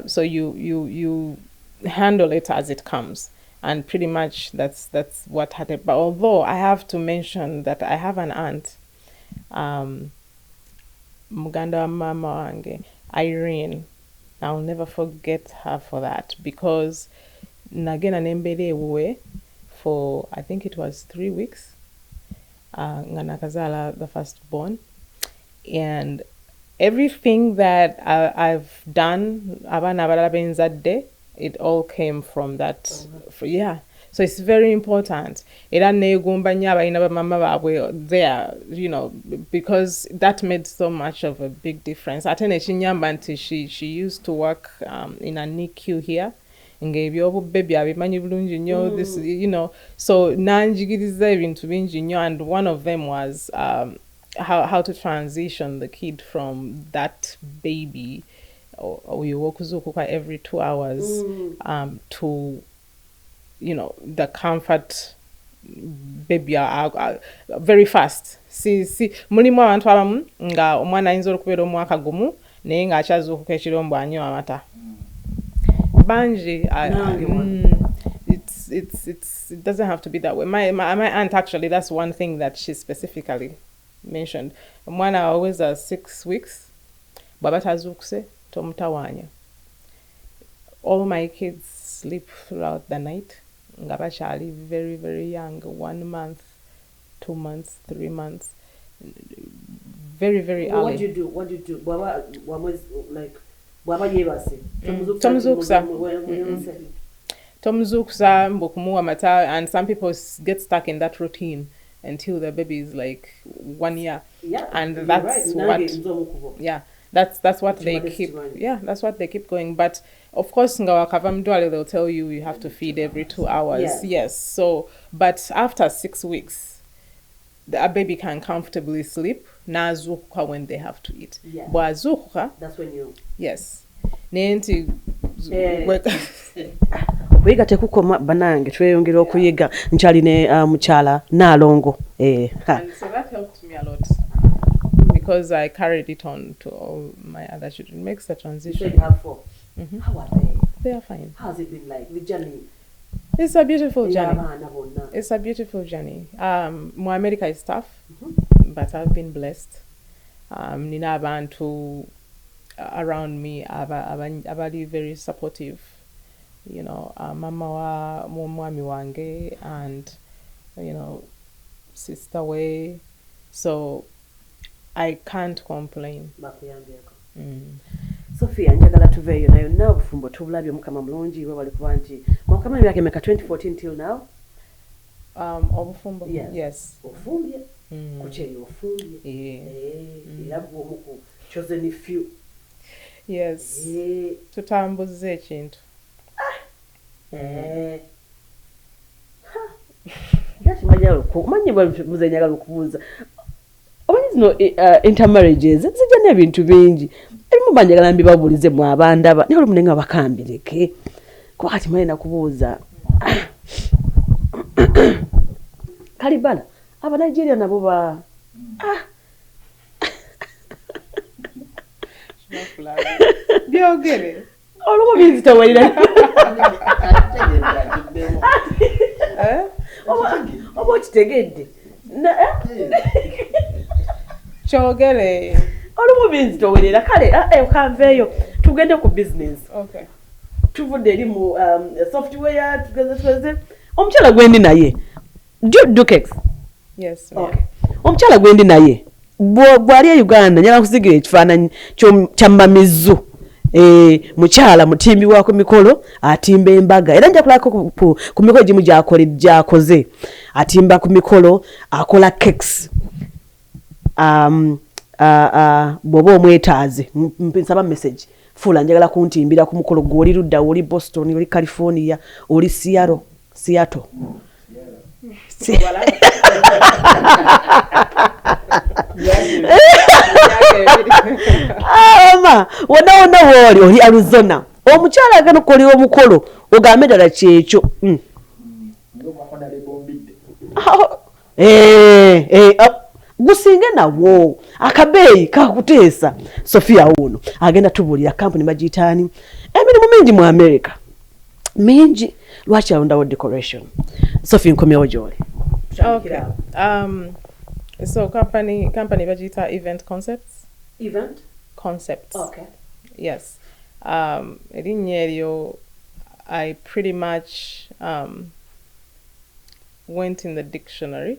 So you handle it as it comes, and pretty much that's what happened. But although I have to mention that I have an aunt, Muganda mama wange, Irene. I'll never forget her for that, because nagena nembele uwe for I think it was 3 weeks. Nganakazala the firstborn, and everything that I've done, it all came from that. Yeah. So it's very important. There, you know, because that made so much of a big difference. She used to work in a NICU here. Baby, this, you know. So and one of them was how to transition the kid from that baby or you walk every 2 hours to, you know, the comfort baby very fast. See mulimu abantu abamu nga omwana ayinza okubeera omwaka gumu naye nga akyazuukuka ekirombo anywa amata. Banji, it doesn't have to be that way. My aunt, actually, that's one thing that she specifically mentioned. Mwana always 6 weeks. Baba tazukse tomutawanya. All my kids sleep throughout the night. Ngaba chali very, very young, 1 month, 2 months, 3 months. Very, very early.
What do you do? Baba was like Baba yebase.
Tomzuksa mbokumuwa mata, and some people get stuck in that routine until the baby is like 1 year.
Yeah,
and that's
right.
That's what they keep. Yeah, that's what they keep going. But of course, they'll tell you have to feed every 2 hours.
Yeah.
Yes. So, but after 6 weeks, a baby can comfortably sleep. Na zuka when they have to eat.
Yeah.
Zuka.
That's when you.
Yes. Nenti.
Okuyiga tekukoma banange tweyongera okuyiga nchaline muchala nalongo
And so that helped me a lot, because I carried it on to all my other children. It makes the transition.
You have 4.
Mm-hmm.
How are they?
They are fine.
How's it been like the journey?
It's a beautiful journey. It's a beautiful journey. My America is tough, but I've been blessed. Nina abantu around me are very supportive. You know, mama wa mwami wange and, you know, sister way. So I can't complain.
Sophia, njagala tuveeyo nayo nawe bufumbo tubulabye mukama mulungi we wali kuba nti mukama byake meka 2014 till now.
Obufumbo. Yes.
Ofumbye. Kucheyo ofumbye. Era bwomuku chosen few.
Yes. Tutambuze ekintu.
Manye bwe njagala okubuuza. Omanyi zino intermarriages zijja n'ebintu bingi. Ebimu banjagala mbibabuulize mu abandaba naye olumu nenga bakambireke. Kuba kati manye nakubuuza. Kalibala, aba Nigeria nabo ba.
Byogere.
Olumu bizitawalira. Oba okitegedde.
Kyogere.
Olumu bizitawalira. Kale kanveeyo tugende ku business.
Okay.
Tuvudde eri mu software tugeze. Omukyala gwendi naye. Dukex.
Yes.
Okay. Omukyala gwendi naye. Bwali e Uganda nyala kusigira ekifaananyi ky'amamizu. Mukyala mutimbi wa kumikolo atimba embaga era nja kulako ku mikolo gimu gyakoze atimba ku mikolo akola cakes bwoba omwetaaze nsaba message fuula njagala kuntimbira ku mukolo gwe oli ludda oli Boston oli California oli Seattle Ama wona woli oli Arizona omukyala agano koliwa omukolo ogambe ddala kyekyo gusinge nawo akabeeyi kakuteesa. Sophia uno agenda tubuulira kampuni bagiyitaani emirimu mingi mu America mingi lwaki alondawo decoration. Sophie nkomyewo gy'oli.
Okay. So company bagiyita event concepts.
Event
Concepts.
okay.
Yes. Erinnya eryo I pretty much went in the dictionary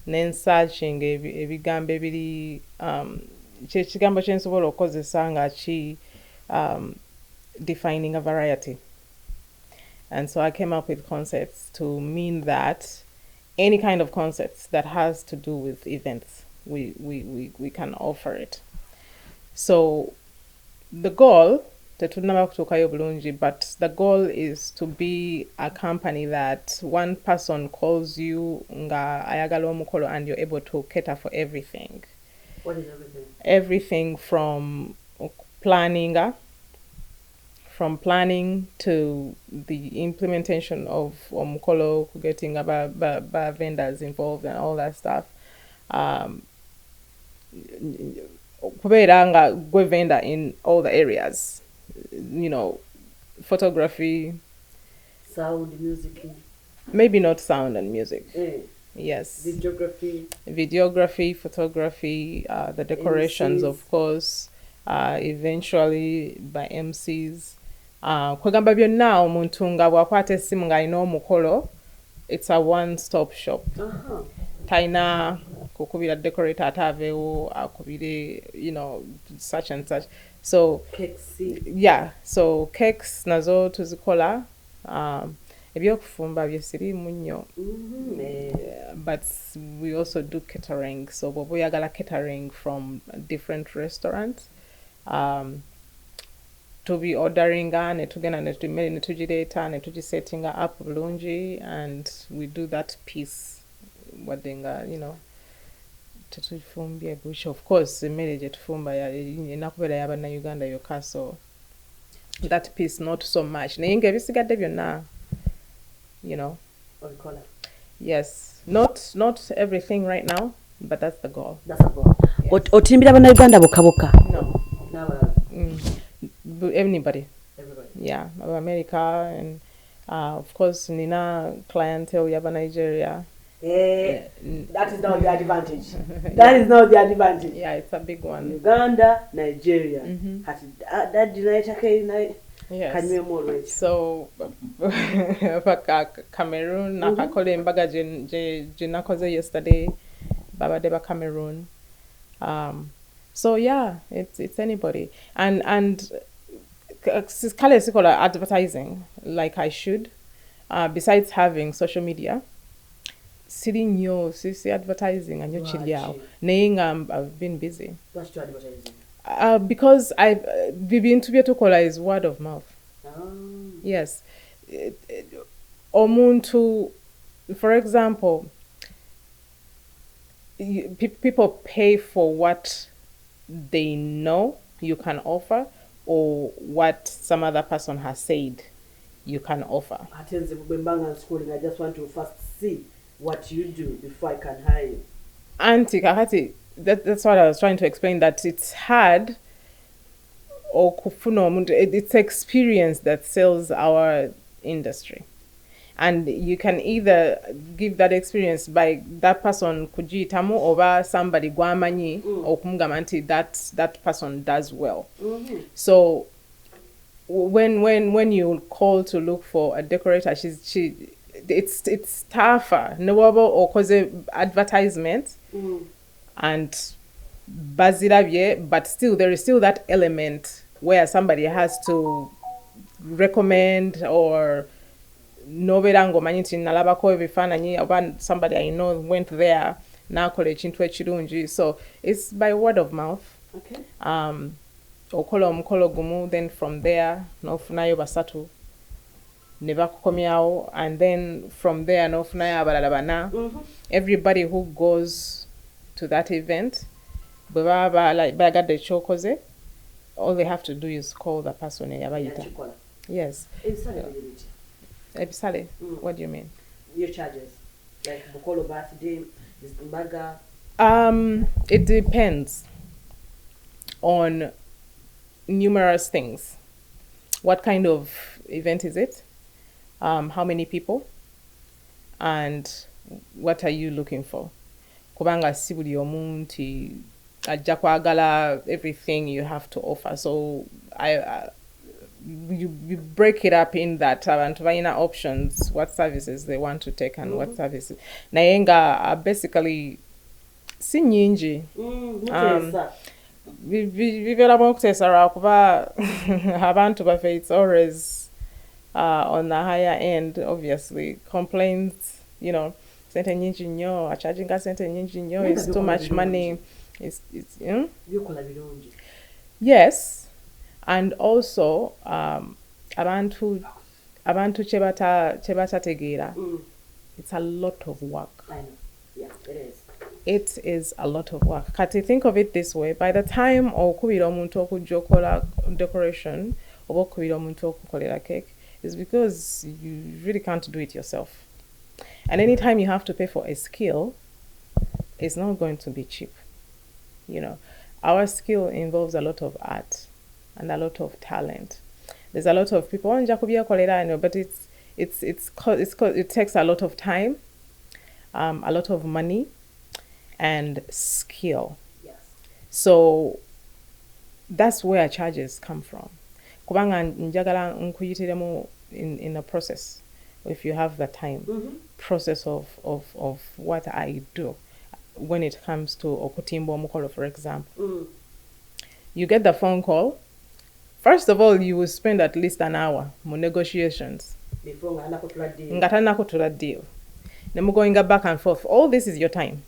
then searching ebigambo ebiri kyekigambo kyensobola okukozesa nga ki defining a variety. And so I came up with concepts to mean that any kind of concepts that has to do with events, we can offer it. So the goal, but the goal is to be a company that one person calls you nga ayagala omukolo and you're able to cater for everything.
What is everything?
Everything from planning to the implementation of omukolo, getting about vendors involved and all that stuff. Kubeera nga vendor in all the areas, photography,
Sound, music.
maybe not sound and music. Yes. Videography, photography, the decorations,
MCs.
of course, eventually by MCs. Kwegamba byonna omuntu nga bw'akwata essimu ng'alina omukolo, it's a one-stop shop. Taina kukubira decorator atavewo akubire, such and such. So
Cakes.
yeah, so cakes nazo tuzikola. Ebyokufumba byesiri munyo. But we also do catering. So bw'oyagala catering from different restaurants. To be ordering ne tugenda ne tugireeta ne tugisettinga up bulungi, and we do that piece wadenga tetufumbye, which of course emmere gye tufumba enakubeera y'abanna Uganda yokka, so that piece not so much naye nga ebisigadde byonna yes, not everything right now, but that's the goal.
That's a goal.
Yes.
Otimbira bana Uganda bokaboka.
No. Everybody. Yeah, of America, and of course nina clientele yaba Nigeria.
That is now the advantage. That is now the advantage.
Yeah, it's a big one.
Uganda, Nigeria. That United
Yes. So Cameroon, nakakole embaga je nakoze yesterday, baba deba Cameroon. So yeah, it's anybody. And kale sikola advertising like I should. Besides having social media, sitting your CC advertising and your chiliao. Naying I've been busy.
What's your advertising?
Because Bibi is word of mouth. Yes. Omuntu, for example, people pay for what they know you can offer, or what some other person has said you can offer.
I just want to first see what you do before I can hire you.
Auntie Kakati, that's what I was trying to explain, that it's hard, or it's experience that sells our industry. And you can either give that experience by that person kujitamu, or somebody guamanyi or kumgamanti that person does well. So when you call to look for a decorator, it's tougher. Nowabo or cause advertisement and bazirabye, but still there is still that element where somebody has to recommend or noberango manyiti nalabako ebifananyi oba somebody I know went there nakola ekintu ekirungi. So it's by word of mouth.
Okay.
Okola omukolo gumu, then from there nofunayo basatu nebakukomyawo, and then from there nofunayo abalala bana. Everybody who goes to that event. Like baga the chokoze. All they have to do is call the person. Yes. Ebisale. What do you mean?
Your charges, like Bukolo birthday, is Mbaga.
It depends on numerous things. What kind of event is it? How many people? And what are you looking for? Kubanga sibuli omunti ajja kwagala everything you have to offer. So you break it up in that abantu balina options, what services they want to take and what services. Naye nga basically si nyingi. Bibeeramu okuteesa kuba abantu baffe it's always on the higher end, obviously. Complaints, you know, sente nyingi nnyo, acharginga sente nyingi nnyo, it's too much money. It's yes, and also abantu chebatategeera. It's a lot of work.
I know. Yeah, it is.
It is a lot of work. Kati, think of it this way. By the time okubira omuntu okujja okola decoration oba okubira omuntu okukolera cake is because you really can't do it yourself. And anytime you have to pay for a skill, it's not going to be cheap. You know, our skill involves a lot of art and a lot of talent. There's a lot of people on Jakubia kolera, but it takes a lot of time, a lot of money, and skill.
Yes.
So that's where charges come from. Kubanga njagala nkuyitiremu in a process, if you have the time, process of what I do when it comes to okutimba omukolo, for example. You get the phone call. First of all, you will spend at least an hour on negotiations.
Before
Ngatanako to that deal. Then going back and forth. All this is your time.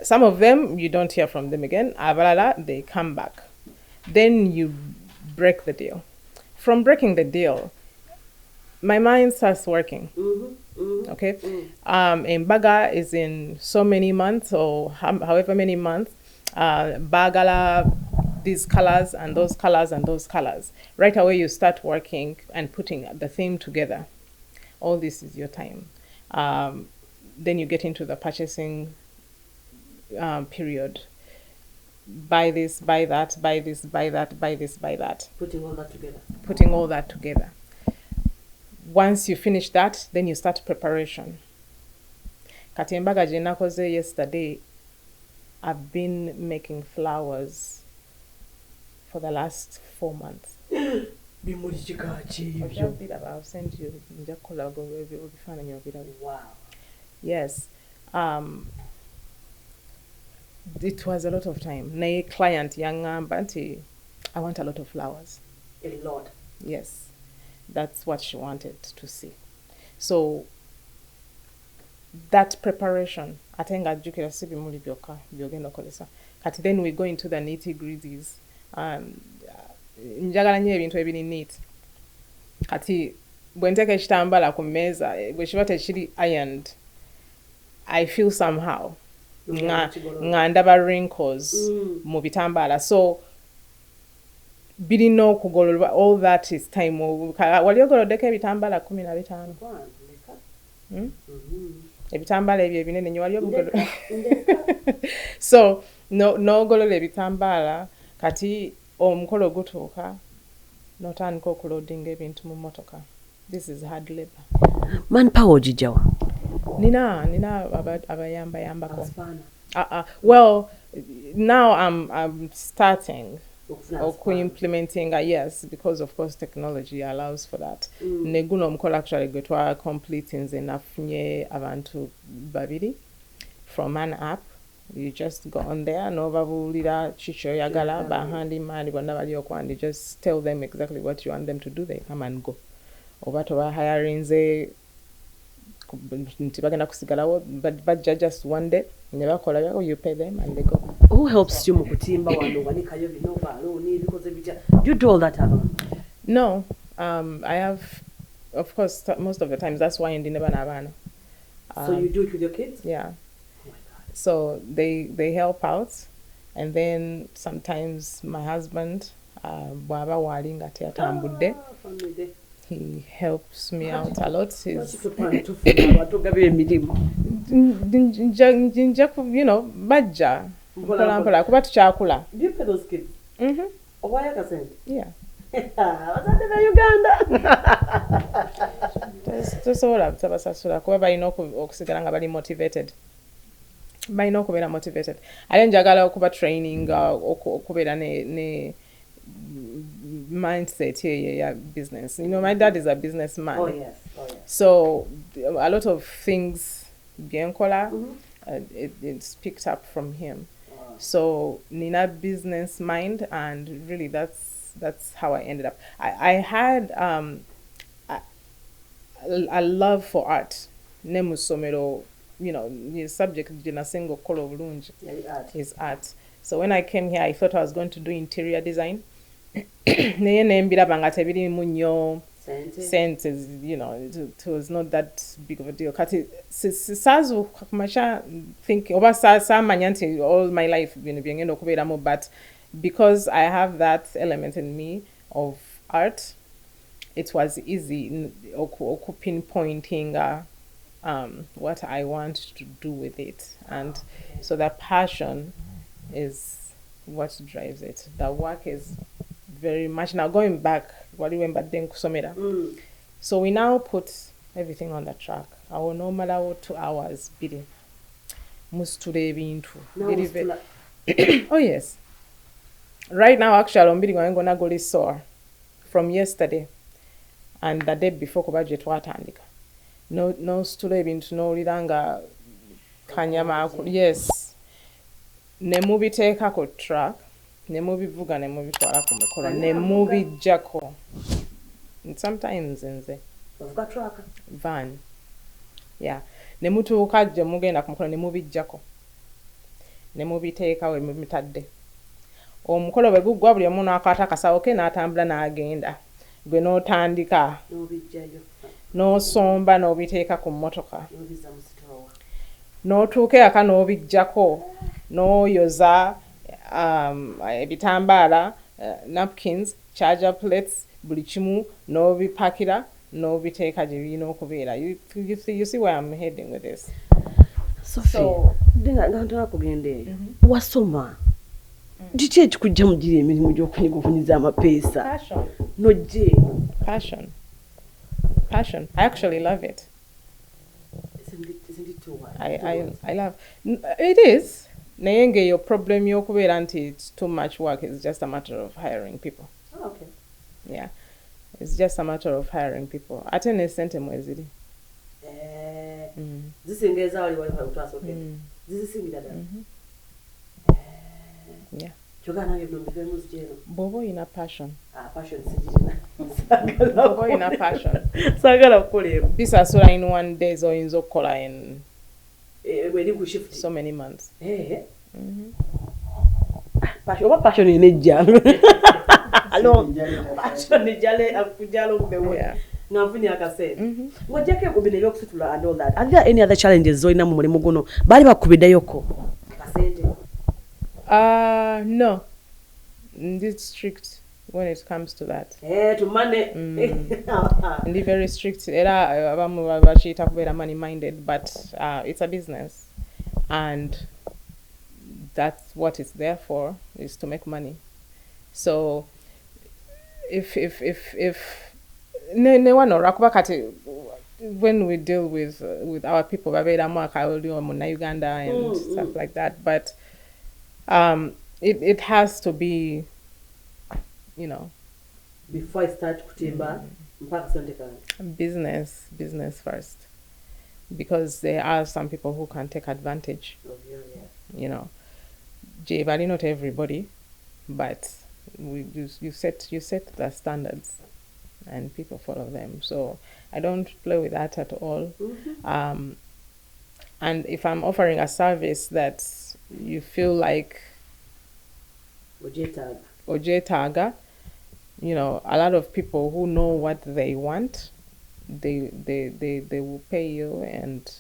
Some of them, you don't hear from them again. They come back. Then you break the deal. From breaking the deal, my mind starts working. Okay? And Baga is in so many months or however many months. Bagala, these colors and those colors and those colors. Right away, you start working and putting the theme together. All this is your time. Then you get into the purchasing period. Buy this, buy that, buy this, buy that, buy this, buy that.
Putting all that together.
Putting all that together. Once you finish that, then you start preparation. Katimbaga jenakoze yesterday, I've been making flowers for the last 4 months. I'll send you.
Wow.
Yes. It was a lot of time. Na client young auntie, I want a lot of flowers.
A lot.
Yes. That's what she wanted to see. So that preparation, atenga jukira sibi muli byoka byogenda kolesa. Kati then we go into the nitty-gritties. Njagala nnyo ebintu ebiri neat. Kati bwenteka ekitambala ku mmeeza bwe kiba tekiri ironed, I feel somehow nga ndaba wrinkles mu bitambala. So birina okugololwa. All that is time. Wali ogoloddeko ebitambala 15? Ebitambala ebyo ebinene nnyo wali obugolola. So n'ogolola ebitambala kati omukolo gutuuka n'otandika okuloadinga ebintu mu motoka. This is hard labor.
Manpower ogijawa?
Nina abayambako. Well, now I'm starting implementing, yes, because of course technology allows for that. Neguno omukolo actually gwe complete nze nafunye abantu babiri from an app. You just go on there, n'obabuulira kikyo oyagala, bahandi mani bonna bali okwandi. Just tell them exactly what you want them to do, they come and go. Oba toba hirinze nti bagenda kusigalawo, bajja just one day, ne bakola byako, you pay them and they go.
Who helps you mu kutimba wano wanikayo bino baalo n'ebikoze bitya? You do all that alone?
No, I have, of course, most of the times. That's why ndi neba n'abaana.
So you do it with your kids?
Yeah.
Oh my God.
So they help out, and then sometimes my husband, bwaba wali nga teyatambudde, he helps me out a lot. You know, bajja mpola kuba tukyakula.
Do you pay those kids? Why are you?
Yeah.
Uganda.
Tosobola kutabasasula kuba balina okusigala nga bali motivated. Balina okubeera motivated. Ate njagala okuba training okubeera ne mindset ya business. You know, my dad is a businessman.
Oh yes.
So a lot of things byenkola, it's picked up from him. So nina business mind, and really that's how I ended up. I had a love for art. Nemusomero, you know, his subject single color bulungi is art. So when I came here, I thought I was going to do interior design. Naye nembiraba nga tebiri munyo senses, you know, it was not that big of a deal. Kati sazu kumasha think oba samanya nti all my life byengenda okubeeramu, but because I have that element in me of art, it was easy pinpointing what I want to do with it. And so that passion is what drives it. The work is very much now going back. What do you remember then kusomera? So we now put everything on the track. Our normal 2 hours bidi. Musture bintu. Oh yes. Right now actually I'm going to go sore from yesterday and the day before kuba je twatandika. No sture bintu no riranga kanyama. Yes. Nemubiteeka ku track. Nemubivuga nemubitwala ku mikolo nemubijjako. And sometimes nze van, yeah, nemutuuka gye mugenda ku mukolo nemubijjako nemubiteeka we mubitadde. Omukolo bwe guggwa buli omu n'akwata akasawo ke n'atambula n'agenda, gwe n'otandika n'osomba n'obiteeka ku mmotoka n'otuuka eka n'obijjako n'oyoza ebitambaala, napkins, charger plates, buli kimu n'obipakira n'obiteeka gye birina okubeera. You see where I'm heading with this.
So nga kugenda eyo wasoma kiki ekikujja mugira emirimu gy'okunyigakunyiza amapeesa nojje?
Passion. I actually love it.
Isn't it too hard?
I love it. Is naye your problem yokubeera nti it's too much work. It's just a matter of hiring people.
Oh, okay.
Yeah, it's just a matter of hiring people. Ate ne sente mweziri.
Zisingeza wali utwasoke. Zisingira dala.
Yeah.
Chogana yebno mbivemu zjeno.
Bobo ina passion.
Passion sijina.
Bobo ina passion.
Sagala kukolera.
Bisasula in 1 day so oyinza okukola in so many months.
Passion inejja. Alo passion ijale akujalo mbewe. Nganfuni akasente. Ngojjake kubina ebyokusitula and all that. Are there any other challenges zoina mu mulimu guno? Bali bakubidayoko akasente?
No. It's strict when it comes to that.
To money.
And they're very strict. Era abamu bachita kubeera money minded, but it's a business, and that's what it's there for, is to make money. So if ne wanora kuba kati when we deal with our people babeera mwaka oli mu Uganda and stuff like that, but it has to be, you know,
before I start kutimba
business first, because there are some people who can take advantage
of you.
You know, Jebali, not everybody, but you set the standards and people follow them. So I don't play with that at all. And if I'm offering a service that you feel like Ojetaga, you know, a lot of people who know what they want, they will pay you, and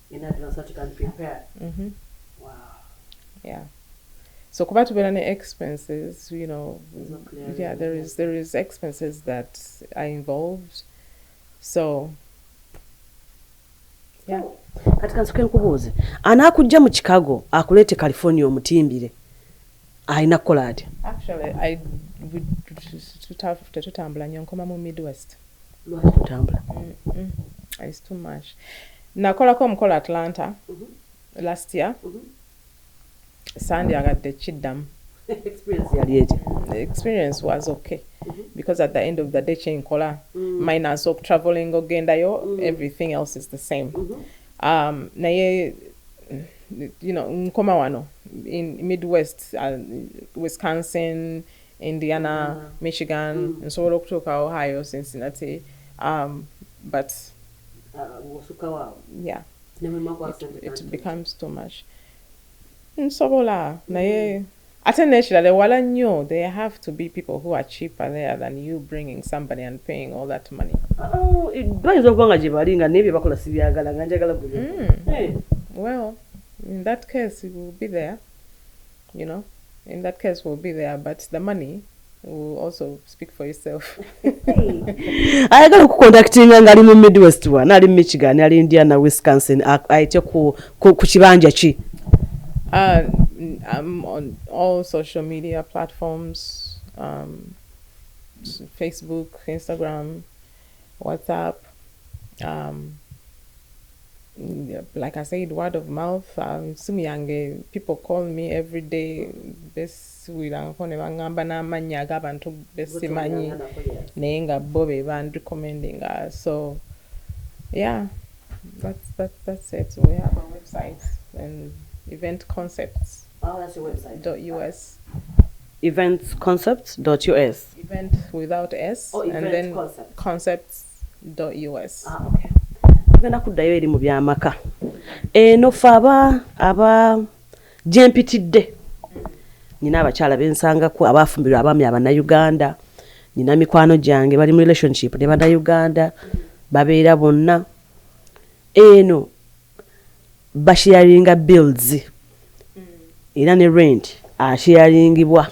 in advance that you can prepare.
Wow. Yeah. So kuba tubeera ne expenses, you know, yeah, there is expenses that are involved. So yeah.
Kati kansuke nkubuuze anaakujja mu Chicago akuleete California omutimbire alina kukola atya?
Actually tetutambula nnyo nkoma mu Midwest.
Lwaki tutambula?
It's too much. Nakolako omukolo Atlanta last year. Sunday agadde kiddamu.
Experience yali eti?
The experience was okay because at the end of the day chenkola minus of traveling ogendayo, everything else is the same. Naye, you know, nkoma wano in Midwest, Wisconsin, Indiana, Michigan, and so okutuuka Ohio, Cincinnati, but yeah, it becomes too much. Nsobola naye ate naturally wala nnyo, there have to be people who are cheaper there than you bringing somebody and paying all that money.
Bayinza okuba nga gye bali nga n'ebyo bakola sibyagala nga njagala
Well, in that case we will be there, you know, in that case we'll be there, but the money will also speak for itself.
Ayagala okucontactinga ng'ali mu Midwest wa n'ali mu Michigan, ali Indiana, Wisconsin, ayite ku kibanja ki?
I'm on all social media platforms, Facebook, Instagram, WhatsApp. Like I said, word of mouth. People call me every day. Best ngamba n'amannya ag'abantu besimanyi naye nga bo be recommending us. So yeah, that's it. We have a website and event concepts.
Oh, that's your website.
.us.
Eventsconcepts.us.
Event without S.
Oh,
and then concepts.us.
Okay. Tugenda kuddayo eri mu byamaka. Eno ffe aba gye mpitidde. Nina abakyala bensangako abaafumbirwa abaami Abannayuganda. Nina mikwano gyange bali mu relationship ne Bannayuganda. Babeera bonna. Eno basharinga bills. Era ne rent asharingibwa.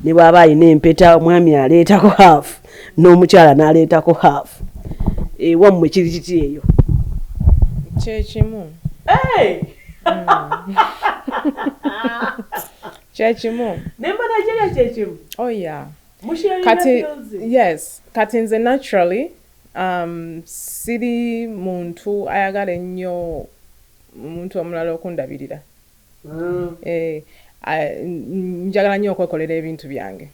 Ne bw'aba alina empeta omwami aleetako half n'omukyala n'aleetako half. Wammwe kiri kiti eyo?
Kyekimu. Kyekimu.
Ne mbona kyekimu?
Oh yeah.
Kati,
yes. Kati nze naturally siri muntu ayagala ennyo muntu omulala okundabirira. Njagala nnyo okwekolera ebintu byange.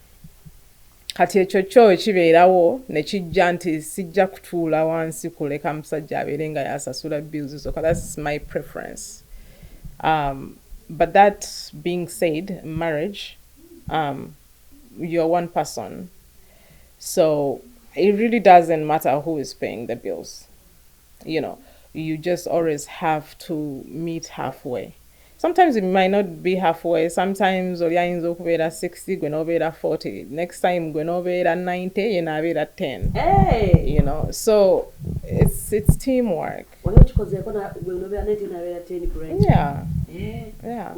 Kati ekyo kyo ekibeerawo ne kijja nti sijja kutuula wansi kuleka musajja abeere nga yasasula bills zo. That's my preference. But that being said, marriage, you're one person. So it really doesn't matter who is paying the bills. You know, you just always have to meet halfway. Sometimes it might not be halfway. Sometimes oyinza okubeera 60 gwe n'obeera 40. Next time gwe n'obeera 90 ye n'abeera 10.
Hey!
You know, so it's teamwork. Yeah. Yeah.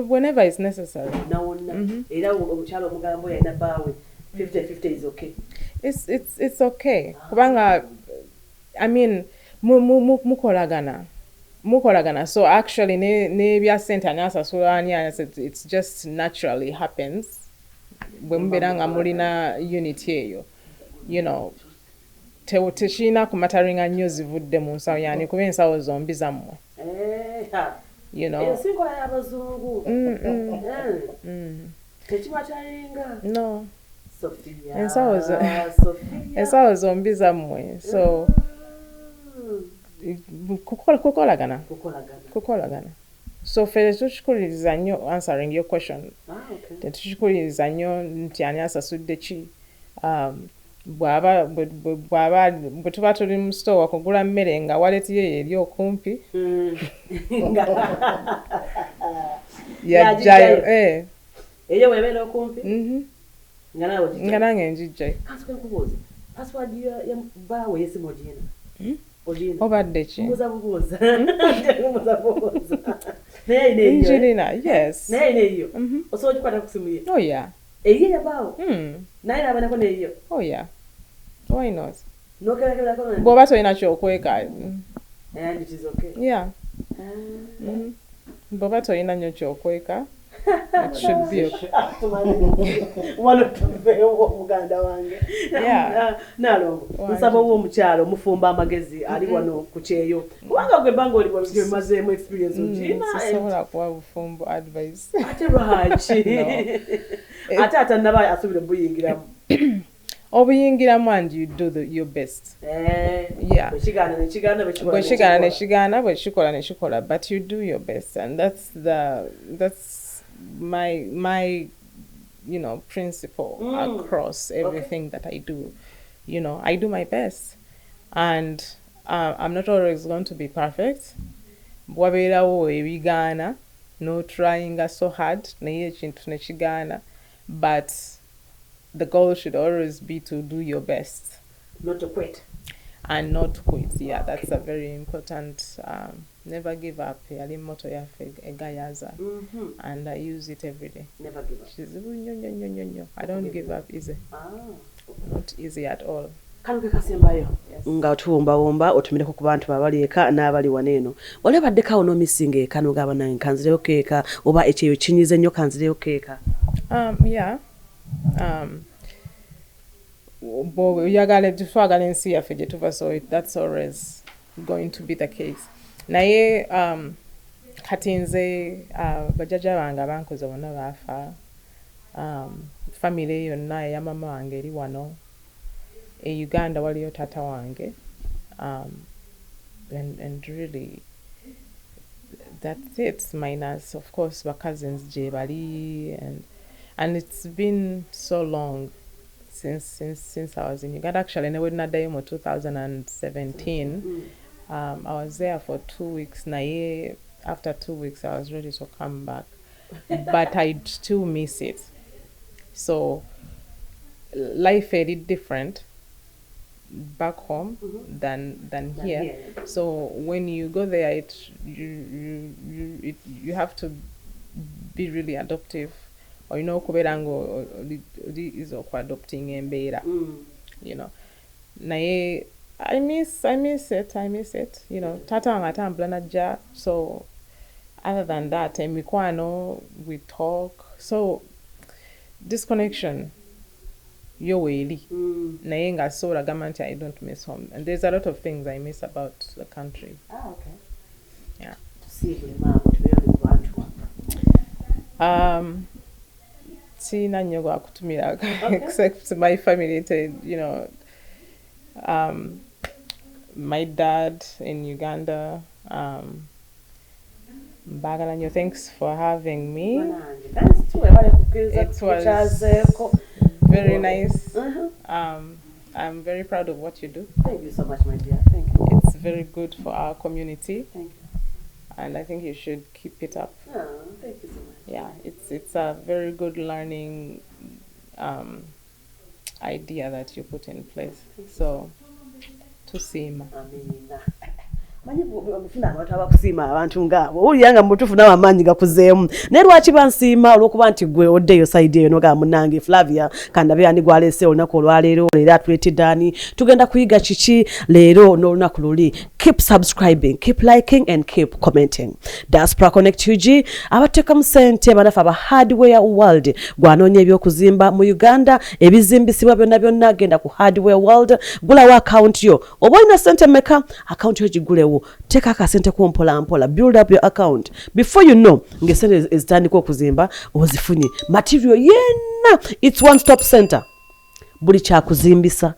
Whenever it's necessary.
It's okay.
It's okay. Kubanga, I mean, mukolagana. So actually, ne bya center nasa surania, it's just naturally happens. When mbiranga mulina unity eyo, you know, teshina kumataringa nnyo zivudde mu nsawo yani kuba ensawo zombi zammwe. You know. No.
Sophia.
Ensawo zombi zammwe. So kukolagana. So fere tuchikuliriza nnyo answering your question.
Okay.
Tuchikuliriza nnyo nti ani asasudde ki. Bwe tuba tuli mu store okugula mmere nga waleti ye eri okumpi. Yajjayo.
Eyo webeera okumpi?
Nga nange njijjayo.
Password ya baawe yesimu gina.
Obadde ki?
Muzabubuuza.
Injirina, yes.
Naye neeyo. Osobola okukwata ku simu ye.
Oh yeah.
Eyo yabaawo. Naye n'abanako neeyo.
Oh yeah. Why not?
N'okerakebako.
Bw'oba tolina kyokweka.
And it is okay.
Yeah. Bw'oba tolina nnyo kyokweka. It should be okay.
Muganda wange.
Yeah.
Nalongo. Nsaba w'omukyalo mufumba amagezi ali wano ku kyeyo. Kubanga gwe banga oli bwe mazeemu experience ogina.
Sisobola kuwa bufumbo advice.
Ate lwaki? Ate atannaba asubire buyingiramu.
Obuyingiramu and you do your best. Yeah.
Bwekigana
neshikola, but you do your best, and that's my principle across everything that I do. I do my best, and I'm not always going to be perfect. Bwabeerawo ebigana, no trying so hard, naye ekintu nekigana, but the goal should always be to do your best.
Not to quit.
And not to quit. Yeah, that's a very important. Never give up. Yali motto yaffe egayaza. And I use it every day.
Never give up.
I don't give up easy. Not easy at all.
Kano kasembayo. Nga otuwumbawumba otumireko ku bantu abali eka n'abali waneeno. Wali baddeko no missing eka no gaba nange kanzireyo keeka oba ekyeyo kinyize nnyo kanzireyo keeka.
Yeah. So that's always going to be the case. Naye kati nze bajjajja bange abankoze bonna baafa. Family yonna eya mama wange eri wano. E Uganda waliyo tata wange. And really that's it, minus of course my cousins gye bali, and it's been so long since I was in Uganda. Actually, I went in 2017. I was there for 2 weeks. Naye, after 2 weeks, I was ready to come back, but I still miss it. So life very different back home than here. So when you go there, you have to be really adaptive. Or kuberango is adopting embeera. Naye I miss it. Tata wange atambula najja. So other than that, mikwano, we talk. So disconnection yoweli. Naye nga sola gamanti I don't miss home. And there's a lot of things I miss about the country.
Okay.
Yeah. Sina nnyo gwa kutumira except my family to, my dad in Uganda. Mbagala nnyo, thanks for having me. It was very nice. I'm very proud of what you do.
Thank you so much, my dear. Thank you.
It's very good for our community.
Thank you.
And I think you should keep it up.
Oh, thank you so much.
Yeah, it's a very good learning idea that you put in place. So, tusima.
Manyi bw'ofuna abantu abakusiima abantu ng'abo owulira mutuufu nawe amaanyi gakuzeemu naye lwaki bansiima olw'okuba nti gwe oddeeyo sayidi eyo noga munnange Flavia Kandabe ani gwaleese olunaku olwaleero leero atuleetedde ani tugenda kuyiga kiki leero n'olunaku luli. Keep subscribing, keep liking and keep commenting. Diaspora Connect UG abateekamu ssente banafe aba hardware world gwanoonya ebyokuzimba mu Uganda ebizimbisibwa byonna genda ku hardware world gulawo account yo oba olina ssente mmeka account yo gigulewo teka akasente ku mpola build up your account before you know ngesente ezitandika okuzimba ozifunye material yenna. It's one stop center buli kyakuzimbisa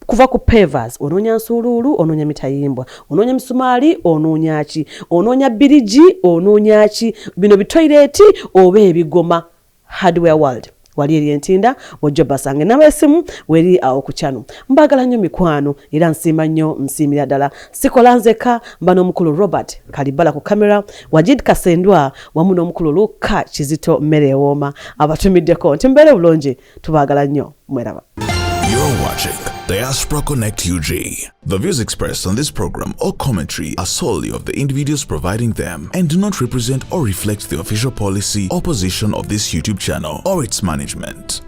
kuva ku pavers onoonya nsuuluulu onoonya mitayimbwa onoonya misumaali onoonya ki onoonya birigi onoonya ki bino bitoileeti oba ebigoma. Hardware world wali eri entinda wajja basange n'abesimu weri awo ku channel. Mbagala nnyo mikwano era nsiima nnyo nsiimira ddala sikola nzeka mba n'omukulu Robert Kalibala ku kamera Wajid Kasendwa wamu n'omukulu Luka Kizito mmere ewooma abatumiddeko nti mbeere bulungi tubaagala nnyo mweraba.
You're watching Diaspora Connect UG. The views expressed on this program or commentary are solely of the individuals providing them and do not represent or reflect the official policy or position of this YouTube channel or its management.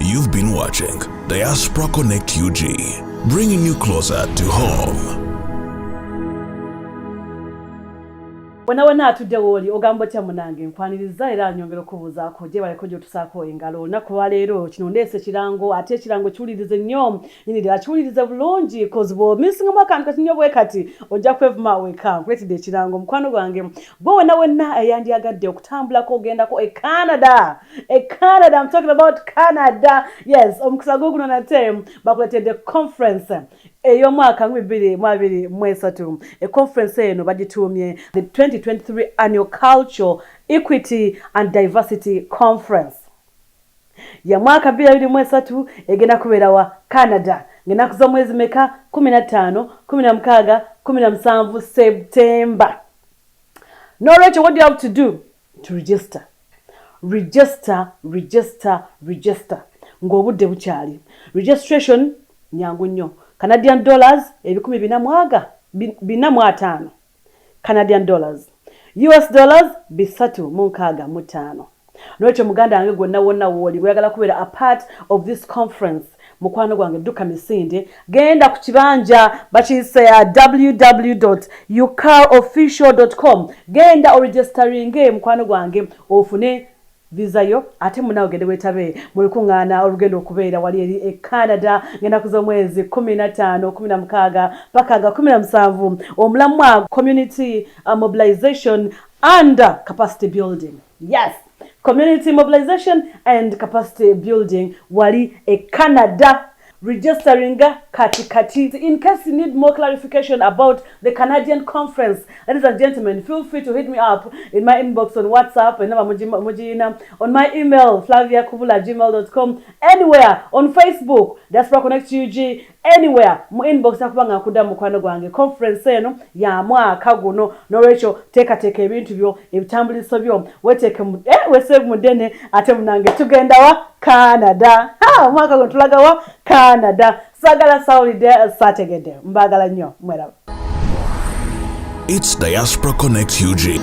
You've been watching Diaspora Connect UG, bringing you closer to home.
Wena atudde woli ogambo kya munange nkwaniriza era nyongera okubuuzaako gye baleko gy'otusaako engalo olunaku lwa leero kino ndeese kirango ate ekirango kiwulirize nnyo nyinira kiwulirize bulungi kozi bw'omisingamu akantu kati nnyo bwe kati ojja kwevuma weka nkuletedde ekirango mukwano gwange bwe wenna eyandyagadde okutambulako ogendako Canada. I'm talking about Canada. Yes, omukisa guno nate bakuletedde conference ey'omwaka 2023. A conference eno bagituumye the 2023 Annual Cultural Equity and Diversity Conference. Ya mwaka 2023 egenda kubeera wa Canada. Ngena kuza mwezi meka 15, 16, 17 September. No, Rachel, what do you have to do to register? Register. Ng'obudde bukyali. Registration nyangu nnyo. Canadian dollars ebikumi bina mu ataano. Canadian dollars. US dollars 365. N'ekyo muganda wange gwonna wonna woli bweyagala kubeera a part of this conference. Mukwano gwange dduka misinde genda ku kibanja bakiyise www.ucarofficial.com genda oregisteringe mukwano gwange ofune visa yo ate munawo gende wetabe mu lukungaana olugendo okubeera wali eri Canada ngenda kuza mwezi 15, 16 paka 17 omulamwa community mobilization and capacity building. Yes, community mobilization and capacity building wali Canada. Registering kati. In case you need more clarification about the Canadian conference, ladies and gentlemen, feel free to hit me up in my inbox on WhatsApp and on my email flaviakubula@gmail.com, anywhere on Facebook Diaspora Connect UG, anywhere mu inbox akubanga kuda mukwano gwange conference eno ya mwaka guno no Rachel teka ebintu byo ebitambuliso byo wese mudene ate munange tugenda wa Canada. Mwaka guno tulaga wa Canada. Sagala sawulide sategede mbagala nnyo mweraba.
It's Diaspora Connect UG.